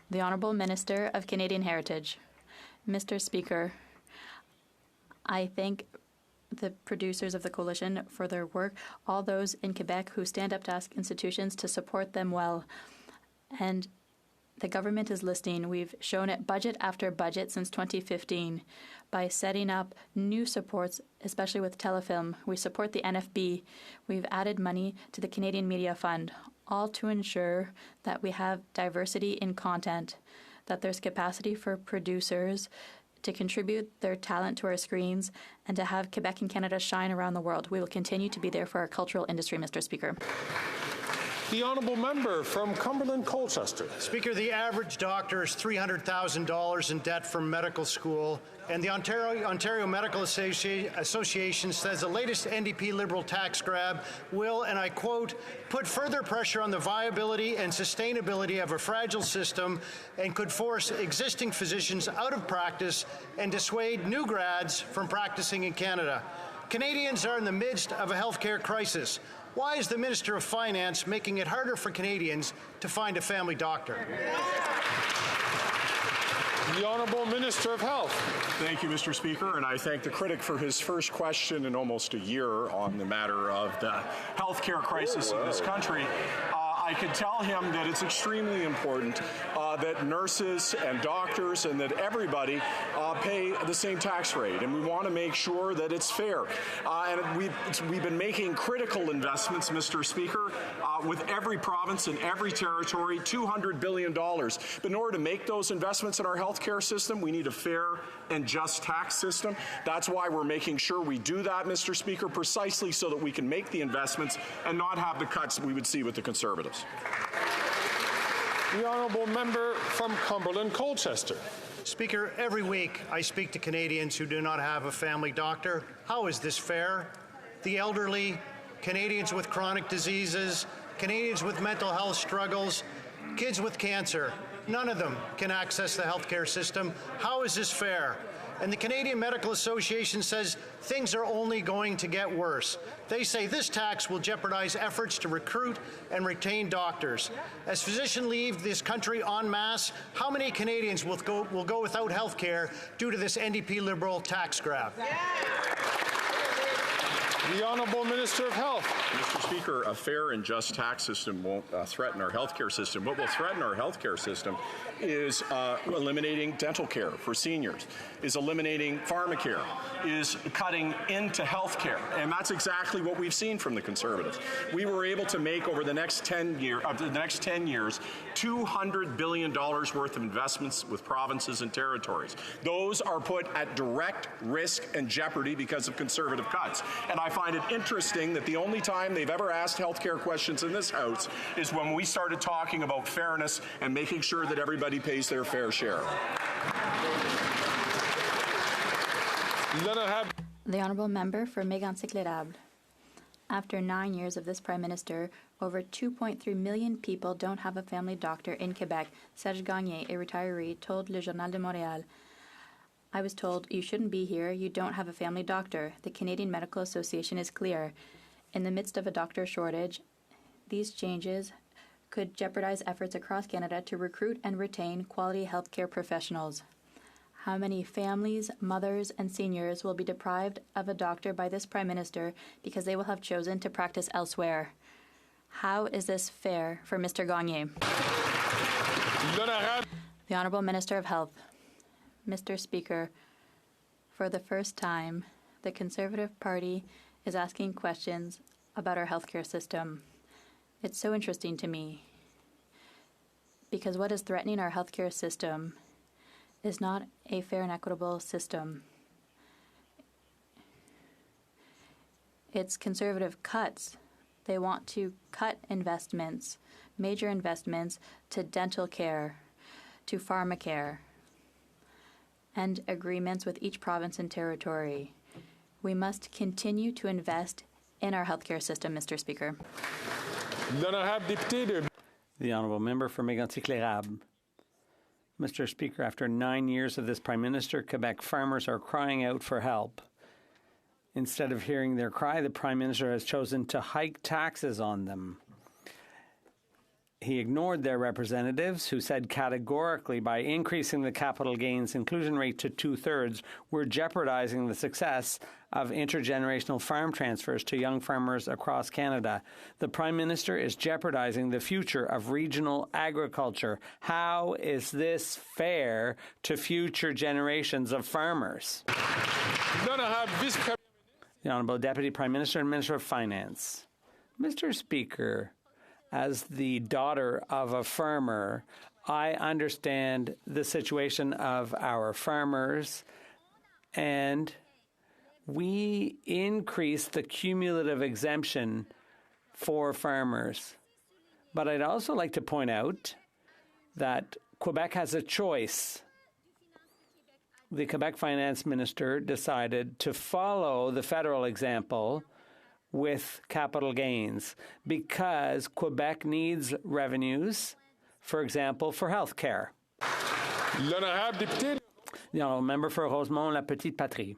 The Honourable Minister of Canadian Heritage. Mr. Speaker, I thank the producers of the coalition for their work, all those in Quebec who stand up to ask institutions to support them well. And the government is listening. We've shown it budget after budget since 2015 by setting up new supports, especially with telefilm. We support the NFB. We've added money to the Canadian Media Fund, all to ensure that we have diversity in content, that there's capacity for producers to contribute their talent to our screens, and to have Quebec and Canada shine around the world. We will continue to be there for our cultural industry, Mr. Speaker. The honourable member from Cumberland Colchester. Speaker, the average doctor is $300,000 in debt from medical school, and the Ontario Medical Association says the latest NDP Liberal tax grab will, and I quote, put further pressure on the viability and sustainability of a fragile system and could force existing physicians out of practice and dissuade new grads from practicing in Canada. Canadians are in the midst of a healthcare crisis. Why is the Minister of Finance making it harder for Canadians to find a family doctor? The Honourable Minister of Health. Thank you, Mr. Speaker, and I thank the critic for his first question in almost a year on the matter of the healthcare crisis in this country. I could tell him that it's extremely important that nurses and doctors and that everybody pay the same tax rate, and we want to make sure that it's fair. And we've been making critical investments, Mr. Speaker, with every province and every territory, $200 billion. But in order to make those investments in our healthcare system, we need a fair and just tax system. That's why we're making sure we do that, Mr. Speaker, precisely so that we can make the investments and not have the cuts we would see with the Conservatives. The honourable member from Cumberland Colchester. Speaker, every week I speak to Canadians who do not have a family doctor. How is this fair? The elderly, Canadians with chronic diseases, Canadians with mental health struggles, kids with cancer, none of them can access the healthcare system. How is this fair? And the Canadian Medical Association says things are only going to get worse. They say this tax will jeopardize efforts to recruit and retain doctors. As physicians leave this country en masse, how many Canadians will go without health care due to this NDP Liberal tax grab? The Honourable Minister of Health. Mr. Speaker, a fair and just tax system won't threaten our healthcare system. What will threaten our healthcare system is eliminating dental care for seniors, is eliminating pharmacare, is cutting into healthcare, and that's exactly what we've seen from the Conservatives. We were able to make over the next 10 years, $200 billion worth of investments with provinces and territories. Those are put at direct risk and jeopardy because of Conservative cuts. And I find it interesting that the only time they've ever asked healthcare questions in this House is when we started talking about fairness and making sure that everybody pays their fair share. The Honourable Member for Mégantic-l'Érable. After 9 years of this Prime Minister, over 2.3 million people don't have a family doctor in Quebec. Serge Gagné, a retiree, told Le Journal de Montréal, I was told, you shouldn't be here, you don't have a family doctor. The Canadian Medical Association is clear. In the midst of a doctor shortage, these changes could jeopardize efforts across Canada to recruit and retain quality healthcare professionals. How many families, mothers, and seniors will be deprived of a doctor by this Prime Minister because they will have chosen to practice elsewhere? How is this fair for Mr. Gagné? The Honourable Minister of Health. Mr. Speaker, for the first time, the Conservative Party is asking questions about our healthcare system. It's so interesting to me because what is threatening our healthcare system is not a fair and equitable system. It's Conservative cuts. They want to cut investments, major investments to dental care, to pharmacare, and agreements with each province and territory. We must continue to invest in our healthcare system, Mr. Speaker. The Honourable Member for Mégantic-l'Érable. Mr. Speaker, after 9 years of this Prime Minister, Quebec farmers are crying out for help. Instead of hearing their cry, the Prime Minister has chosen to hike taxes on them. He ignored their representatives, who said categorically by increasing the capital gains inclusion rate to 2/3, we're jeopardizing the success of intergenerational farm transfers to young farmers across Canada. The Prime Minister is jeopardizing the future of regional agriculture. How is this fair to future generations of farmers? The Honourable Deputy Prime Minister and Minister of Finance. Mr. Speaker, as the daughter of a farmer, I understand the situation of our farmers, and we increased the cumulative exemption for farmers. But I'd also like to point out that Quebec has a choice. The Quebec Finance Minister decided to follow the federal example with capital gains because Quebec needs revenues, for example, for health care. The Honourable Member for Rosemont-La Petite Patrie.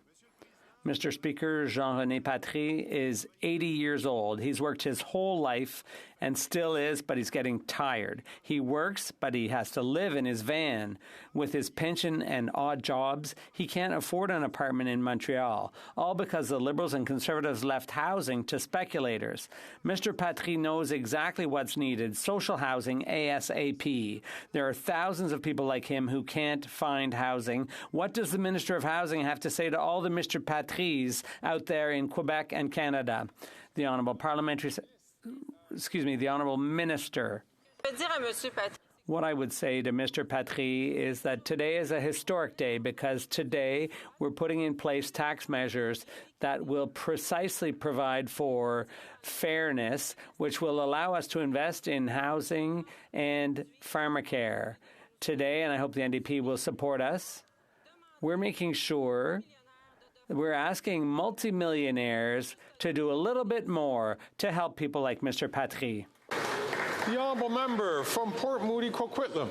Mr. Speaker, Jean-René Patry is 80 years old. He's worked his whole life and still is, but he's getting tired. He works, but he has to live in his van. With his pension and odd jobs, he can't afford an apartment in Montreal, all because the Liberals and Conservatives left housing to speculators. Mr. Patry knows exactly what's needed, social housing ASAP. There are thousands of people like him who can't find housing. What does the Minister of Housing have to say to all the Mr. Patrys out there in Quebec and Canada? The Honourable the Honourable Minister. What I would say to Mr. Patry is that today is a historic day because today we're putting in place tax measures that will precisely provide for fairness, which will allow us to invest in housing and pharmacare. Today, and I hope the NDP will support us, we're making sure we're asking multimillionaires to do a little bit more to help people like Mr. Patry. The Honourable Member from Port Moody, Coquitlam.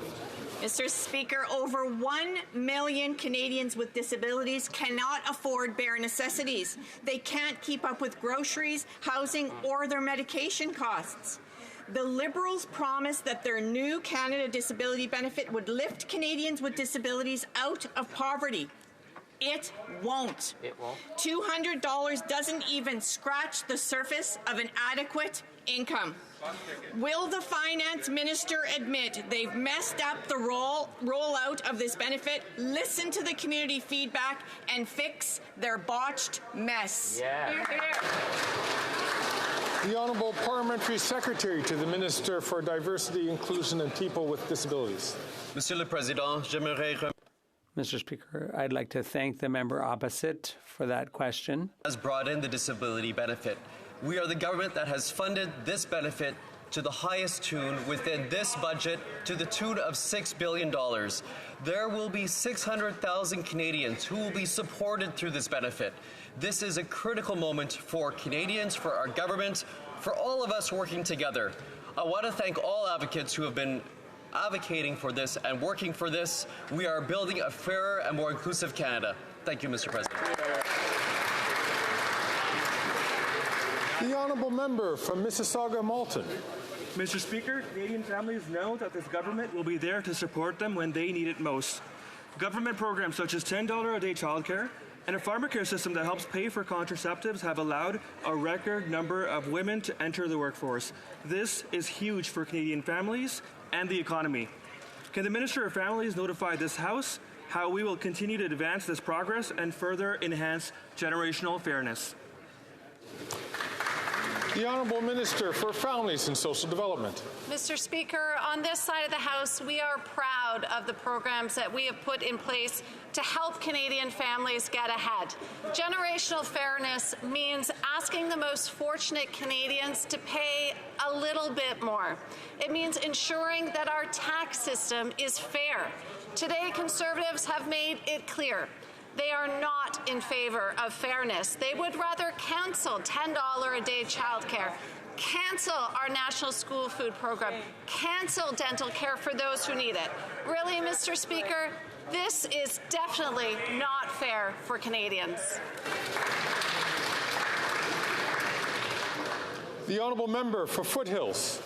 Mr. Speaker, over 1 million Canadians with disabilities cannot afford bare necessities. They can't keep up with groceries, housing, or their medication costs. The Liberals promised that their new Canada Disability Benefit would lift Canadians with disabilities out of poverty. It won't. It won't. $200 doesn't even scratch the surface of an adequate income. Will the Finance Minister admit they've messed up the rollout of this benefit, listen to the community feedback, and fix their botched mess? Yeah. The Honourable Parliamentary Secretary to the Minister for Diversity, Inclusion and People with Disabilities. Monsieur le Président, j'aimerais Mr. Speaker, I'd like to thank the member opposite for that question. Has brought in the disability benefit. We are the government that has funded this benefit to the highest tune within this budget to the tune of $6 billion. There will be 600,000 Canadians who will be supported through this benefit. This is a critical moment for Canadians, for our government, for all of us working together. I want to thank all advocates who have been advocating for this and working for this. We are building a fairer and more inclusive Canada. Thank you, Mr. President. The Honourable Member from Mississauga-Malton. Mr. Speaker, Canadian families know that this government will be there to support them when they need it most. Government programs such as $10 a day childcare and a pharmacare system that helps pay for contraceptives have allowed a record number of women to enter the workforce. This is huge for Canadian families and the economy. Can the Minister of Families notify this House how we will continue to advance this progress and further enhance generational fairness? The Honourable Minister for Families and Social Development. Mr. Speaker, on this side of the House, we are proud of the programs that we have put in place to help Canadian families get ahead. Generational fairness means asking the most fortunate Canadians to pay a little bit more. It means ensuring that our tax system is fair. Today, Conservatives have made it clear they are not in favor of fairness. They would rather cancel $10 a day childcare, cancel our national school food program, cancel dental care for those who need it. Really, Mr. Speaker, this is definitely not fair for Canadians. The honourable member for Foothills.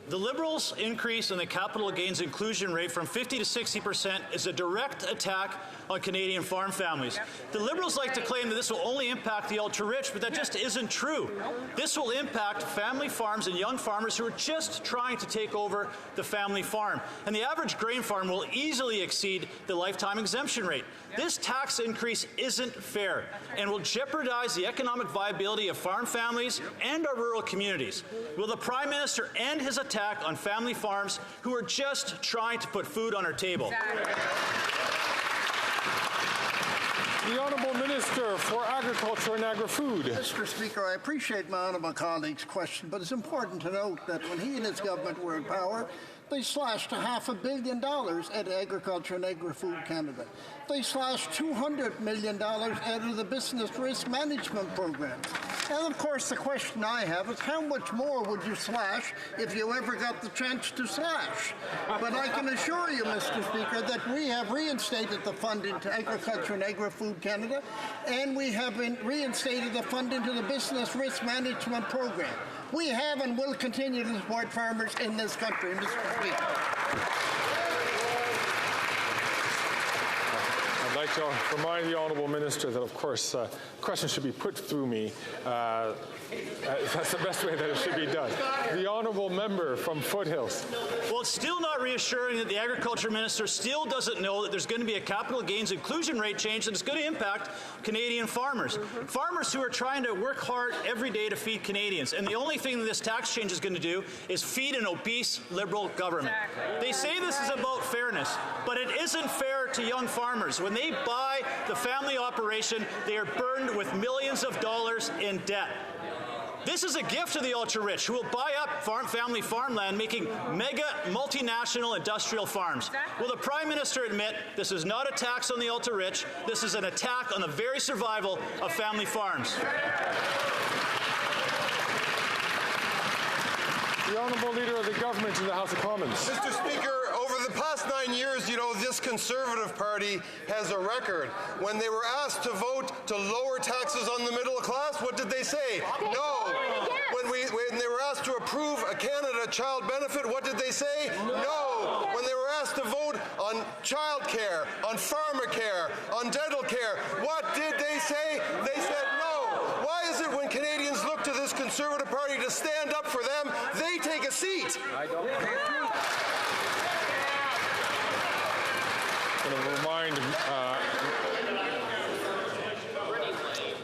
The Liberals' increase in the capital gains inclusion rate from 50 to 60% is a direct attack on Canadian farm families. The Liberals like to claim that this will only impact the ultra-rich, but that just isn't true. This will impact family farms and young farmers who are just trying to take over the family farm. And the average grain farm will easily exceed the lifetime exemption rate. This tax increase isn't fair and will jeopardize the economic viability of farm families and our rural communities. Will the Prime Minister end his attack on family farms who are just trying to put food on our table? The Honourable Minister for Agriculture and Agri-Food. Mr. Speaker, I appreciate my honourable colleague's question, but it's important to note that when he and his government were in power, they slashed $500 million at Agriculture and Agri-Food Canada. They slashed $200 million out of the Business Risk Management Program. And of course, the question I have is how much more would you slash if you ever got the chance to slash? But I can assure you, Mr. Speaker, that we have reinstated the funding to Agriculture and Agri-Food Canada, and we have reinstated the funding to the Business Risk Management Program. We have and will continue to support farmers in this country, Mr. Speaker. I'd like to remind the Honourable Minister that, of course, questions should be put through me. That's the best way that it should be done. The Honourable Member from Foothills. Well, it's still not reassuring that the Agriculture Minister still doesn't know that there's going to be a capital gains inclusion rate change that is going to impact Canadian farmers. Farmers who are trying to work hard every day to feed Canadians. And the only thing that this tax change is going to do is feed an obese Liberal government. They say this is about fairness, but it isn't fair to young farmers. When they buy the family operation, they are burdened with millions of dollars in debt. This is a gift to the ultra-rich who will buy up family farmland, making mega multinational industrial farms. Will the Prime Minister admit this is not a tax on the ultra-rich, this is an attack on the very survival of family farms? The Honourable Leader of the Government in the House of Commons. Mr. Speaker, over the past 9 years, this Conservative Party has a record. When they were asked to vote to lower taxes on the middle class, what did they say? No. When they were asked to approve a Canada Child Benefit, what did they say? No. When they were asked to vote on child care, on pharmacare, on dental care, what did they say? They said no. Why is it when Canadians look to this Conservative Party to stand up for them, they take a seat? I don't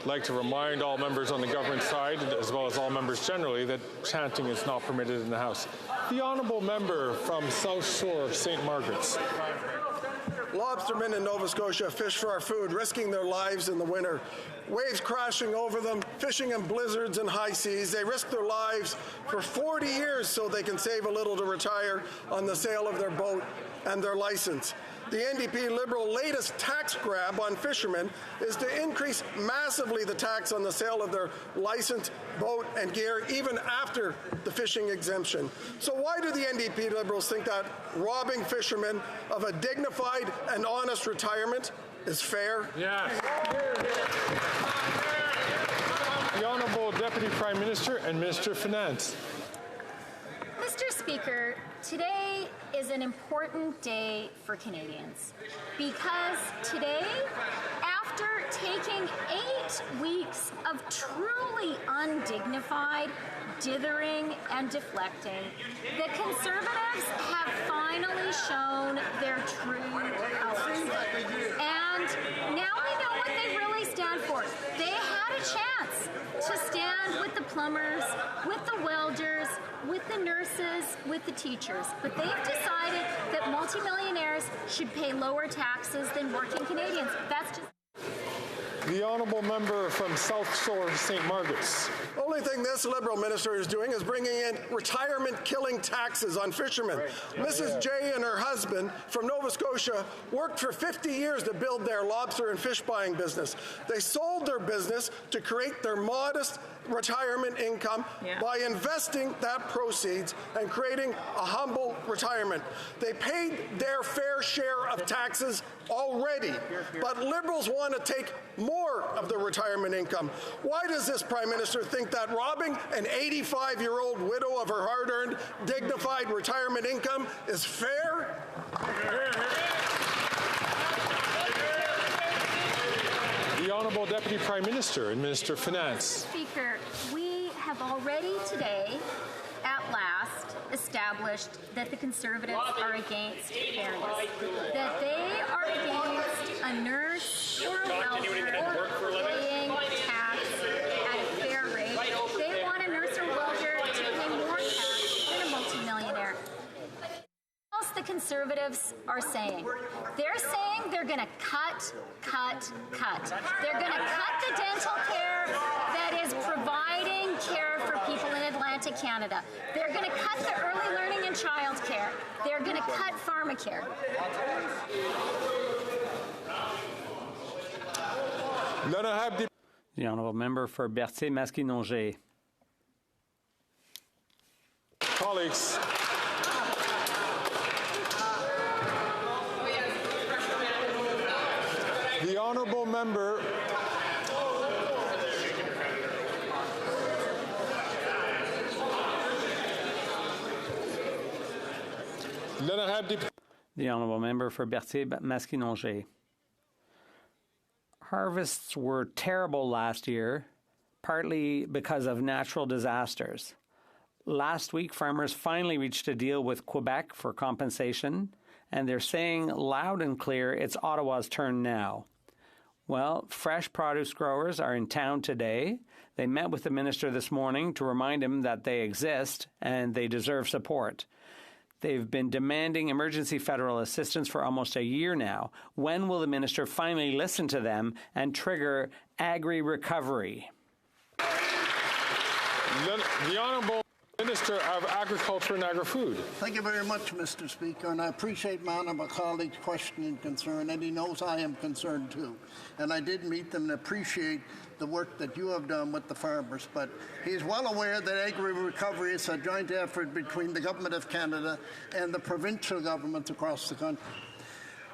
like to remind all members on the government side, as well as all members generally, that chanting is not permitted in the House. The Honourable Member from South Shore, St. Margaret's. Lobstermen in Nova Scotia fish for our food, risking their lives in the winter. Waves crashing over them, fishing in blizzards and high seas. They risk their lives for 40 years so they can save a little to retire on the sale of their boat and their license. The NDP Liberal latest tax grab on fishermen is to increase massively the tax on the sale of their licensed boat and gear even after the fishing exemption. So why do the NDP Liberals think that robbing fishermen of a dignified and honest retirement is fair? Yes. The Honourable Deputy Prime Minister and Minister of Finance. Mr. Speaker, today is an important day for Canadians because today, after taking 8 weeks of truly undignified dithering and deflecting, the Conservatives have finally shown their true colors. And now we know what they really stand for. They had a chance to stand with the plumbers, with the welders, with the nurses, with the teachers. But they've decided that multimillionaires should pay lower taxes than working Canadians. That's just... The Honourable Member from South Shore, St. Margaret's. The only thing this Liberal minister is doing is bringing in retirement-killing taxes on fishermen. Right. Mrs. J and her husband from Nova Scotia worked for 50 years to build their lobster and fish buying business. They sold their business to create their modest retirement income by investing that proceeds and creating a humble retirement. They paid their fair share of taxes already, but Liberals want to take more more of their retirement income. Why does this Prime Minister think that robbing an 85-year-old widow of her hard-earned, dignified retirement income is fair? The Honourable Deputy Prime Minister and Minister of Finance. Speaker, we have already today, at last, established that the Conservatives are against fairness, that they are against a nurse or a welfare paying tax at a fair rate. They want a nurse or welfare to pay more tax than a multimillionaire. What else the Conservatives are saying? They're saying they're going to cut. They're going to cut the dental care that is providing care for people in Atlantic Canada. They're going to cut the early learning and child care. They're going to cut pharmacare. The Honourable Member for Berthier-Masquinongé. Colleagues, the Honourable Member The Honourable Member for Berthier-Masquinongé. Harvests were terrible last year, partly because of natural disasters. Last week, farmers finally reached a deal with Quebec for compensation, and they're saying loud and clear it's Ottawa's turn now. Well, fresh produce growers are in town today. They met with the minister this morning to remind him that they exist and they deserve support. They've been demanding emergency federal assistance for almost a year now. When will the minister finally listen to them and trigger agri-recovery? The Honourable Minister of Agriculture and Agri-Food. Thank you very much, Mr. Speaker, and I appreciate my honourable colleague's question and concern, and he knows I am concerned too. And I did meet them and appreciate the work that you have done with the farmers, but he is well aware that agri-recovery is a joint effort between the Government of Canada and the provincial governments across the country.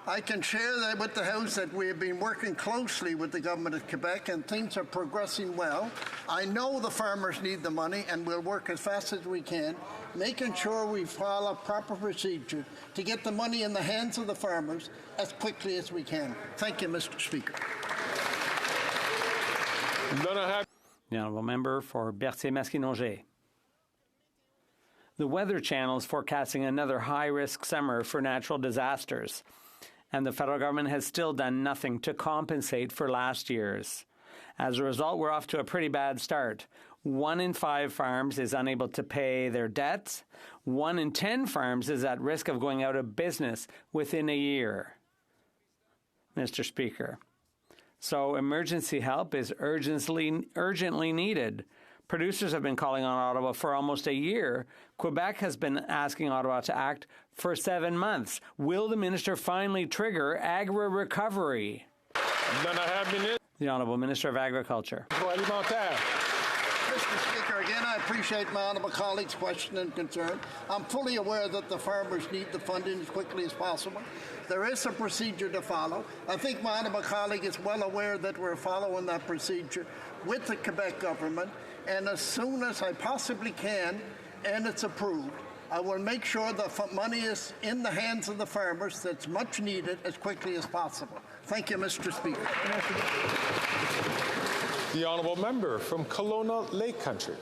I can share that with the House that we have been working closely with the Government of Quebec and things are progressing well. I know the farmers need the money and we'll work as fast as we can, making sure we follow proper procedure to get the money in the hands of the farmers as quickly as we can. Thank you, Mr. Speaker. The Honourable Member for Berthier-Masquinongé. The Weather Channel is forecasting another high-risk summer for natural disasters, and the federal government has still done nothing to compensate for last year's. As a result, we're off to a pretty bad start. 1 in 5 farms is unable to pay their debts. 1 in 10 farms is at risk of going out of business within a year. Mr. Speaker, so emergency help is urgently needed. Producers have been calling on Ottawa for almost a year. Quebec has been asking Ottawa to act for 7 months. Will the minister finally trigger agri-recovery? The Honourable Minister of Agriculture. Mr. Speaker, again, I appreciate my honourable colleague's question and concern. I'm fully aware that the farmers need the funding as quickly as possible. There is a procedure to follow. I think my honourable colleague is well aware that we're following that procedure with the Quebec government, and as soon as I possibly can, and it's approved, I will make sure the money is in the hands of the farmers that's much needed as quickly as possible. Thank you, Mr. Speaker. The Honourable Member from Kelowna Lake Country.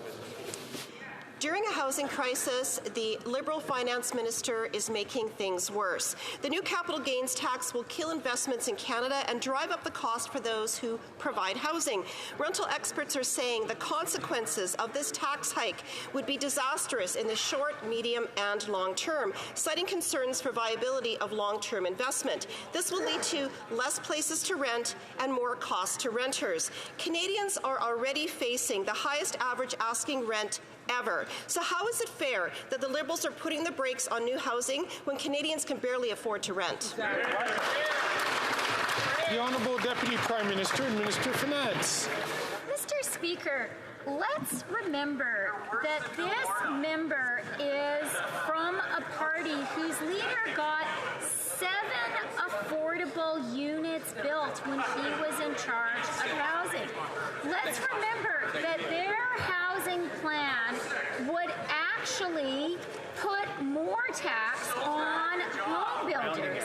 During a housing crisis, the Liberal Finance Minister is making things worse. The new capital gains tax will kill investments in Canada and drive up the cost for those who provide housing. Rental experts are saying the consequences of this tax hike would be disastrous in the short, medium, and long term, citing concerns for viability of long-term investment. This will lead to less places to rent and more cost to renters. Canadians are already facing the highest average asking rent ever. So how is it fair that the Liberals are putting the brakes on new housing when Canadians can barely afford to rent? The Honourable Deputy Prime Minister and Minister of Finance. Mr. Speaker, let's remember that this member is from a party party whose leader got 7 affordable units built when he was in charge of housing. Let's remember that their housing plan would actually put more tax on home builders.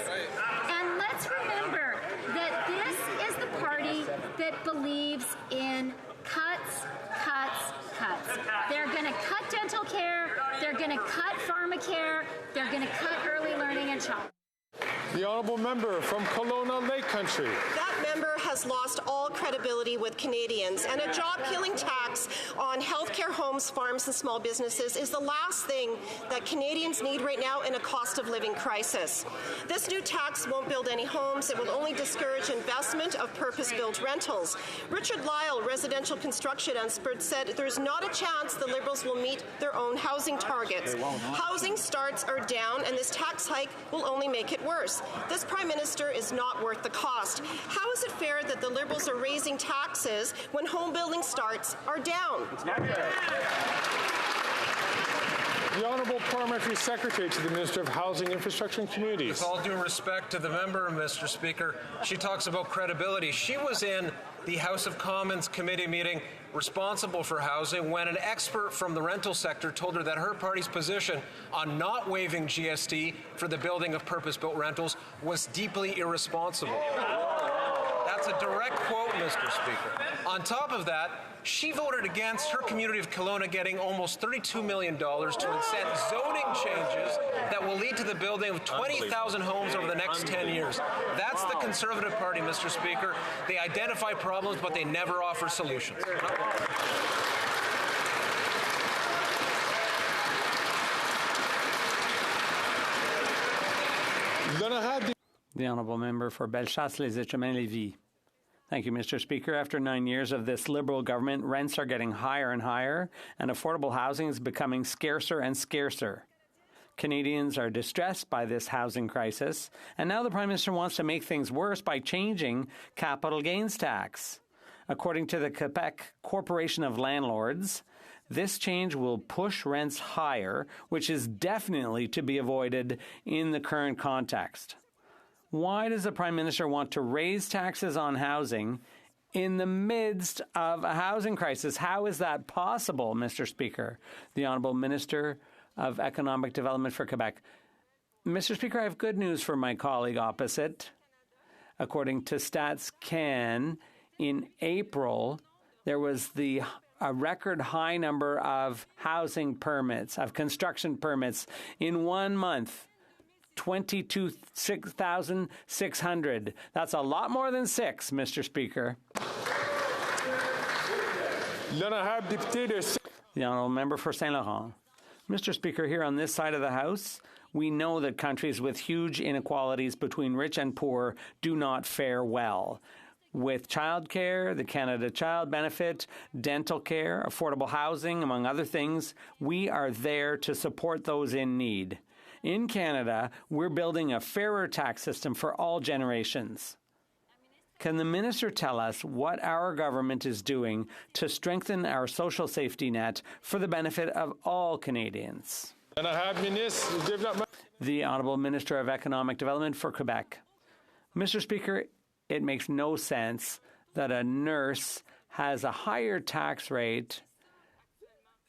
And let's remember that this is the party that believes in cuts, cuts, cuts. They're going to cut dental care, they're going to cut pharmacare, they're going to cut early learning and child. The honourable member from Kelowna Lake Country. That member has lost all credibility with Canadians, and a job-killing tax on healthcare, homes, farms, and small businesses is the last thing that Canadians need right now in a cost of living crisis. This new tax won't build any homes. It will only discourage investment of purpose-built rentals. Richard Lyle, residential construction expert, said there's not a chance the Liberals will meet their own housing targets. Housing starts are down, and this tax hike will only make it worse. This Prime Minister is not worth the cost. How is it fair that the Liberals are raising taxes when home building starts are down? It's not fair. The Honourable Parliamentary Secretary to the Minister of Housing, Infrastructure and Communities. With all due respect to the member, Mr. Speaker, she talks about credibility. She was in the House of Commons committee meeting responsible for housing when an expert from the rental sector told her that her party's position on not waiving GST for the building of purpose-built rentals was deeply irresponsible. That's a direct quote, Mr. Speaker. On top of that, she voted against her community of Kelowna getting almost $32 million to incent zoning changes that will lead to the building of 20,000 homes over the next 10 years. That's the Conservative Party, Mr. Speaker. They identify problems, but they never offer solutions. The Honourable Member for Bellechasse-les-Échemins-Lévis. Thank you, Mr. Speaker. After 9 years of this Liberal government, rents are getting higher and higher, and affordable housing is becoming scarcer and scarcer. Canadians are distressed by this housing crisis, and now the Prime Minister wants to make things worse by changing capital gains tax. According to the Quebec Corporation of Landlords, this change will push rents higher, which is definitely to be avoided in the current context. Why does the Prime Minister want to raise taxes on housing in the midst of a housing crisis? How is that possible, Mr. Speaker? The Honourable Minister of Economic Development for Quebec. Mr. Speaker, I have good news for my colleague opposite. According to Stats Can, in April, there was a record high number of housing permits, of construction permits in 1 month. 22,600. That's a lot more than 6, Mr. Speaker. The Honourable Member for Saint Laurent. Mr. Speaker, here on this side of the House, we know that countries with huge inequalities between rich and poor do not fare well. With childcare, the Canada Child Benefit, dental care, affordable housing, among other things, we are there to support those in need. In Canada, we're building a fairer tax system for all generations. Can the minister tell us what our government is doing to strengthen our social safety net for the benefit of all Canadians? The Honourable Minister of Economic Development for Quebec. Mr. Speaker, it makes no sense that a nurse has a higher tax rate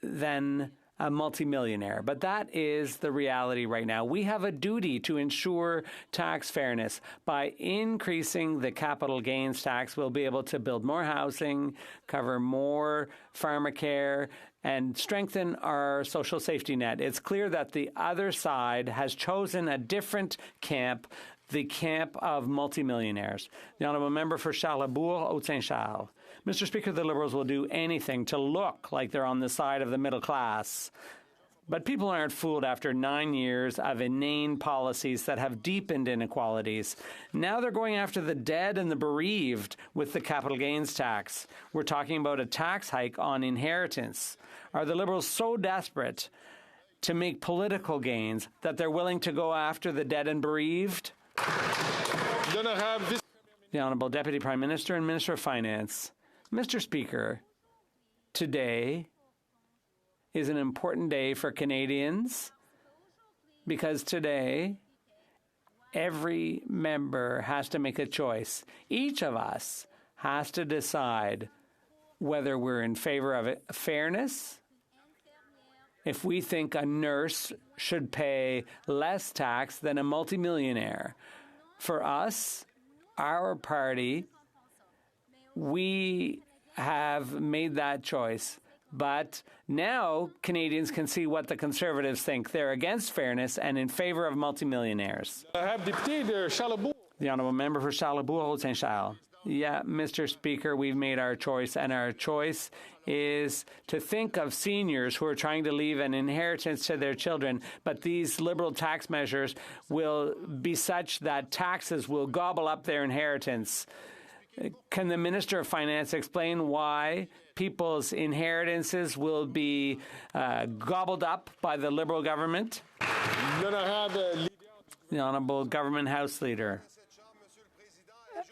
than a multimillionaire. But that is the reality right now. We have a duty to ensure tax fairness. By increasing the capital gains tax, we'll be able to build more housing, cover more pharmacare, and strengthen our social safety net. It's clear that the other side has chosen a different camp, the camp of multimillionaires. The Honourable Member for Charlesbourg, Haute-Saint-Charles. Mr. Speaker, the Liberals will do anything to look like they're on the side of the middle class. But people aren't fooled after 9 years of inane policies that have deepened inequalities. Now they're going after the dead and the bereaved with the capital gains tax. We're talking about a tax hike on inheritance. Are the Liberals so desperate to make political gains that they're willing to go after the dead and bereaved? The Honourable Deputy Prime Minister and Minister of Finance. Mr. Speaker, today is an important day for Canadians because today every member has to make a choice. Each of us has to decide whether we're in favor of fairness, if we think a nurse should pay less tax than a multimillionaire. For us, our party, we have made that choice. But now Canadians can see what the Conservatives think. They're against fairness and in favor of multimillionaires. I have Député de Charlebourg. The Honourable Member for Charlebourg, Saint-Charles. Yeah, Mr. Speaker, we've made our choice, and our choice is to think of seniors who are trying to leave an inheritance to their children, but these Liberal tax measures will be such that taxes will gobble up their inheritance. Can the Minister of Finance explain why people's inheritances will be gobbled up by the Liberal government? The Honourable Government House Leader.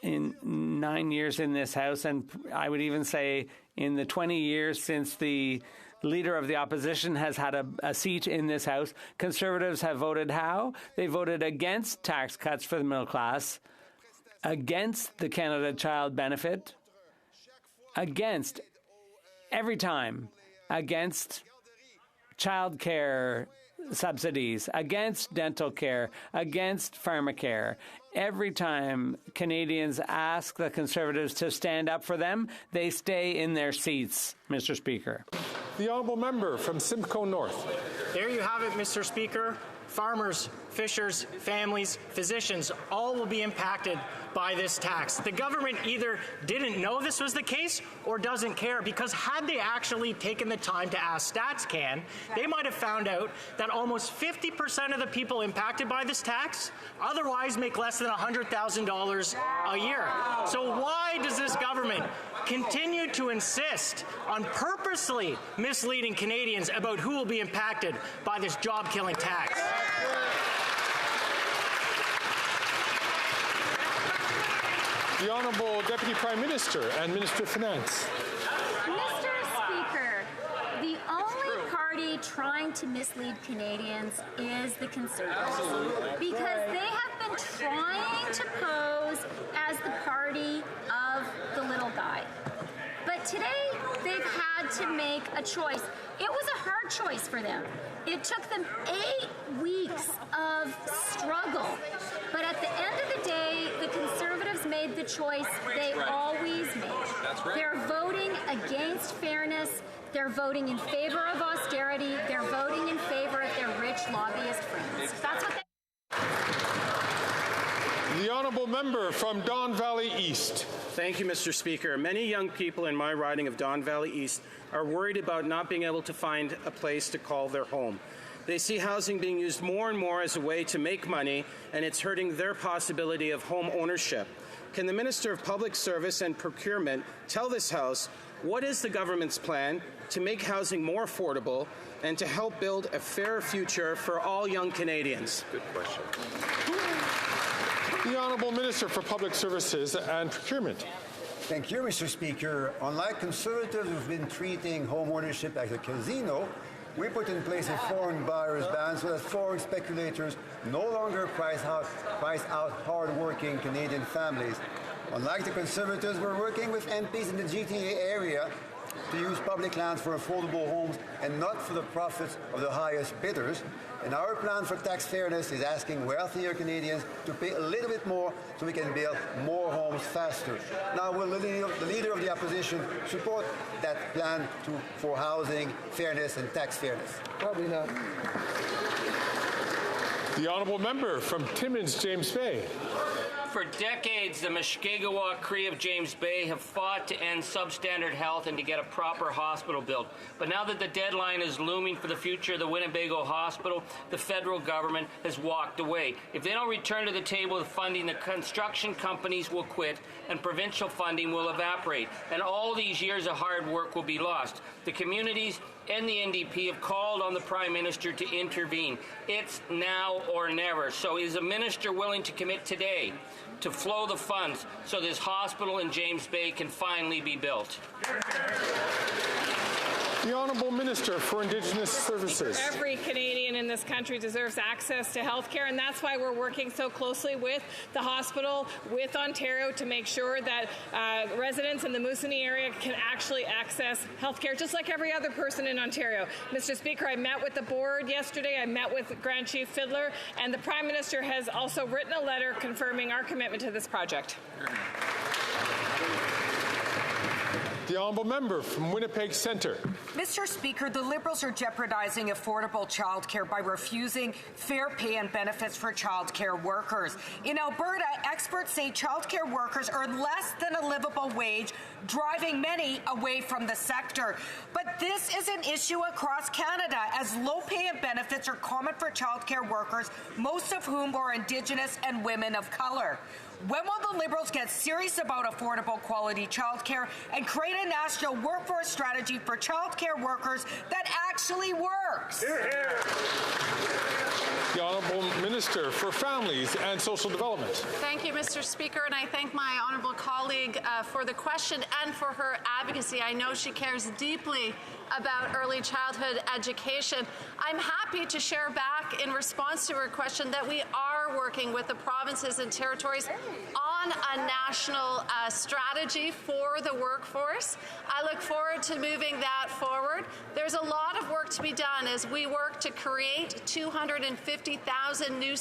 In 9 years in this House, and I would even say in the 20 years since the Leader of the Opposition has had a seat in this House, Conservatives have voted how? They voted against tax cuts for the middle class, against the Canada Child Benefit, against, every time, against child care subsidies, against dental care, against pharmacare. Every time Canadians ask the Conservatives to stand up for them, they stay in their seats, Mr. Speaker. The Honourable Member from Simcoe North. There you have it, Mr. Speaker. Farmers, fishers, families, physicians, all will be impacted by this tax. The government either didn't know this was the case or doesn't care, because had they actually taken the time to ask StatsCan, they might have found out that almost 50% of the people impacted by this tax otherwise make less than $100,000 a year. So why does this government continue to insist on purposely misleading Canadians about who will be impacted by this job-killing tax? The Honourable Deputy Prime Minister and Minister of Finance. Mr. Speaker, the only party trying to mislead Canadians is the Conservatives, because they have been trying to pose as the party of the little guy. But today, they've had to make a choice. It was a hard choice for them. It took them 8 weeks of struggle. But at the end of the day, the Conservatives made the choice they always make. That's right. They're voting against fairness. They're voting in favor of austerity. They're voting in favor of their rich lobbyist friends. That's what The Honourable Member from Don Valley East. Thank you, Mr. Speaker. Many young people in my riding of Don Valley East are worried about not being able to find a place to call their home. They see housing being used more and more as a way to make money, and it's hurting their possibility of home ownership. Can the Minister of Public Service and Procurement tell this House what is the government's plan to make housing more affordable and to help build a fairer future for all young Canadians? Good question. The Honourable Minister for Public Services and Procurement. Thank you, Mr. Speaker. Unlike Conservatives who've been treating home ownership as a casino, we put in place a foreign buyer's ban so that foreign speculators no longer price out hard-working Canadian families. Unlike the Conservatives, we're working with MPs in the GTA area to use public lands for affordable homes and not for the profits of the highest bidders. And our plan for tax fairness is asking wealthier Canadians to pay a little bit more so we can build more homes faster. Now, will the Leader of the Opposition support that plan for housing fairness and tax fairness? Probably not. The Honourable Member from Timmins, James Bay. For decades, the Mushkegowuk Cree of James Bay have fought to end substandard health and to get a proper hospital built. But now that the deadline is looming for the future of the Winnebago Hospital, the federal government has walked away. If they don't return to the table with funding, the construction companies will quit and provincial funding will evaporate. And all these years of hard work will be lost. The communities and the NDP have called on the Prime Minister to intervene. It's now or never. So is the Minister willing to commit today to flow the funds so this hospital in James Bay can finally be built? The Honourable Minister for Indigenous Services. Every Canadian in this country deserves access to health care, and that's why we're working so closely with the hospital, with Ontario, to make sure that residents in the Moosonee area can actually access health care just like every other person in Ontario. Mr. Speaker, I met with the board yesterday. I met with Grand Chief Fiddler, and the Prime Minister has also written a letter confirming our commitment to this project. The Honourable Member from Winnipeg Centre. Mr. Speaker, the Liberals are jeopardizing affordable childcare by refusing fair pay and benefits for childcare workers. In Alberta, experts say childcare workers earn less than a livable wage, driving many away from the sector. But this is an issue across Canada, as low pay and benefits are common for childcare workers, most of whom are Indigenous and women of color. When will the Liberals get serious about affordable quality childcare and create a national workforce strategy for childcare workers that actually works? The Honourable Minister for Families and Social Development. Thank you, Mr. Speaker, and I thank my honourable colleague for the question and for her advocacy. I know she cares deeply about early childhood education. I'm happy to share back in response to her question that we are working with the provinces and territories on a national strategy for the workforce. I look forward to moving that forward. There's a lot of work to be done as we work to create 250,000 new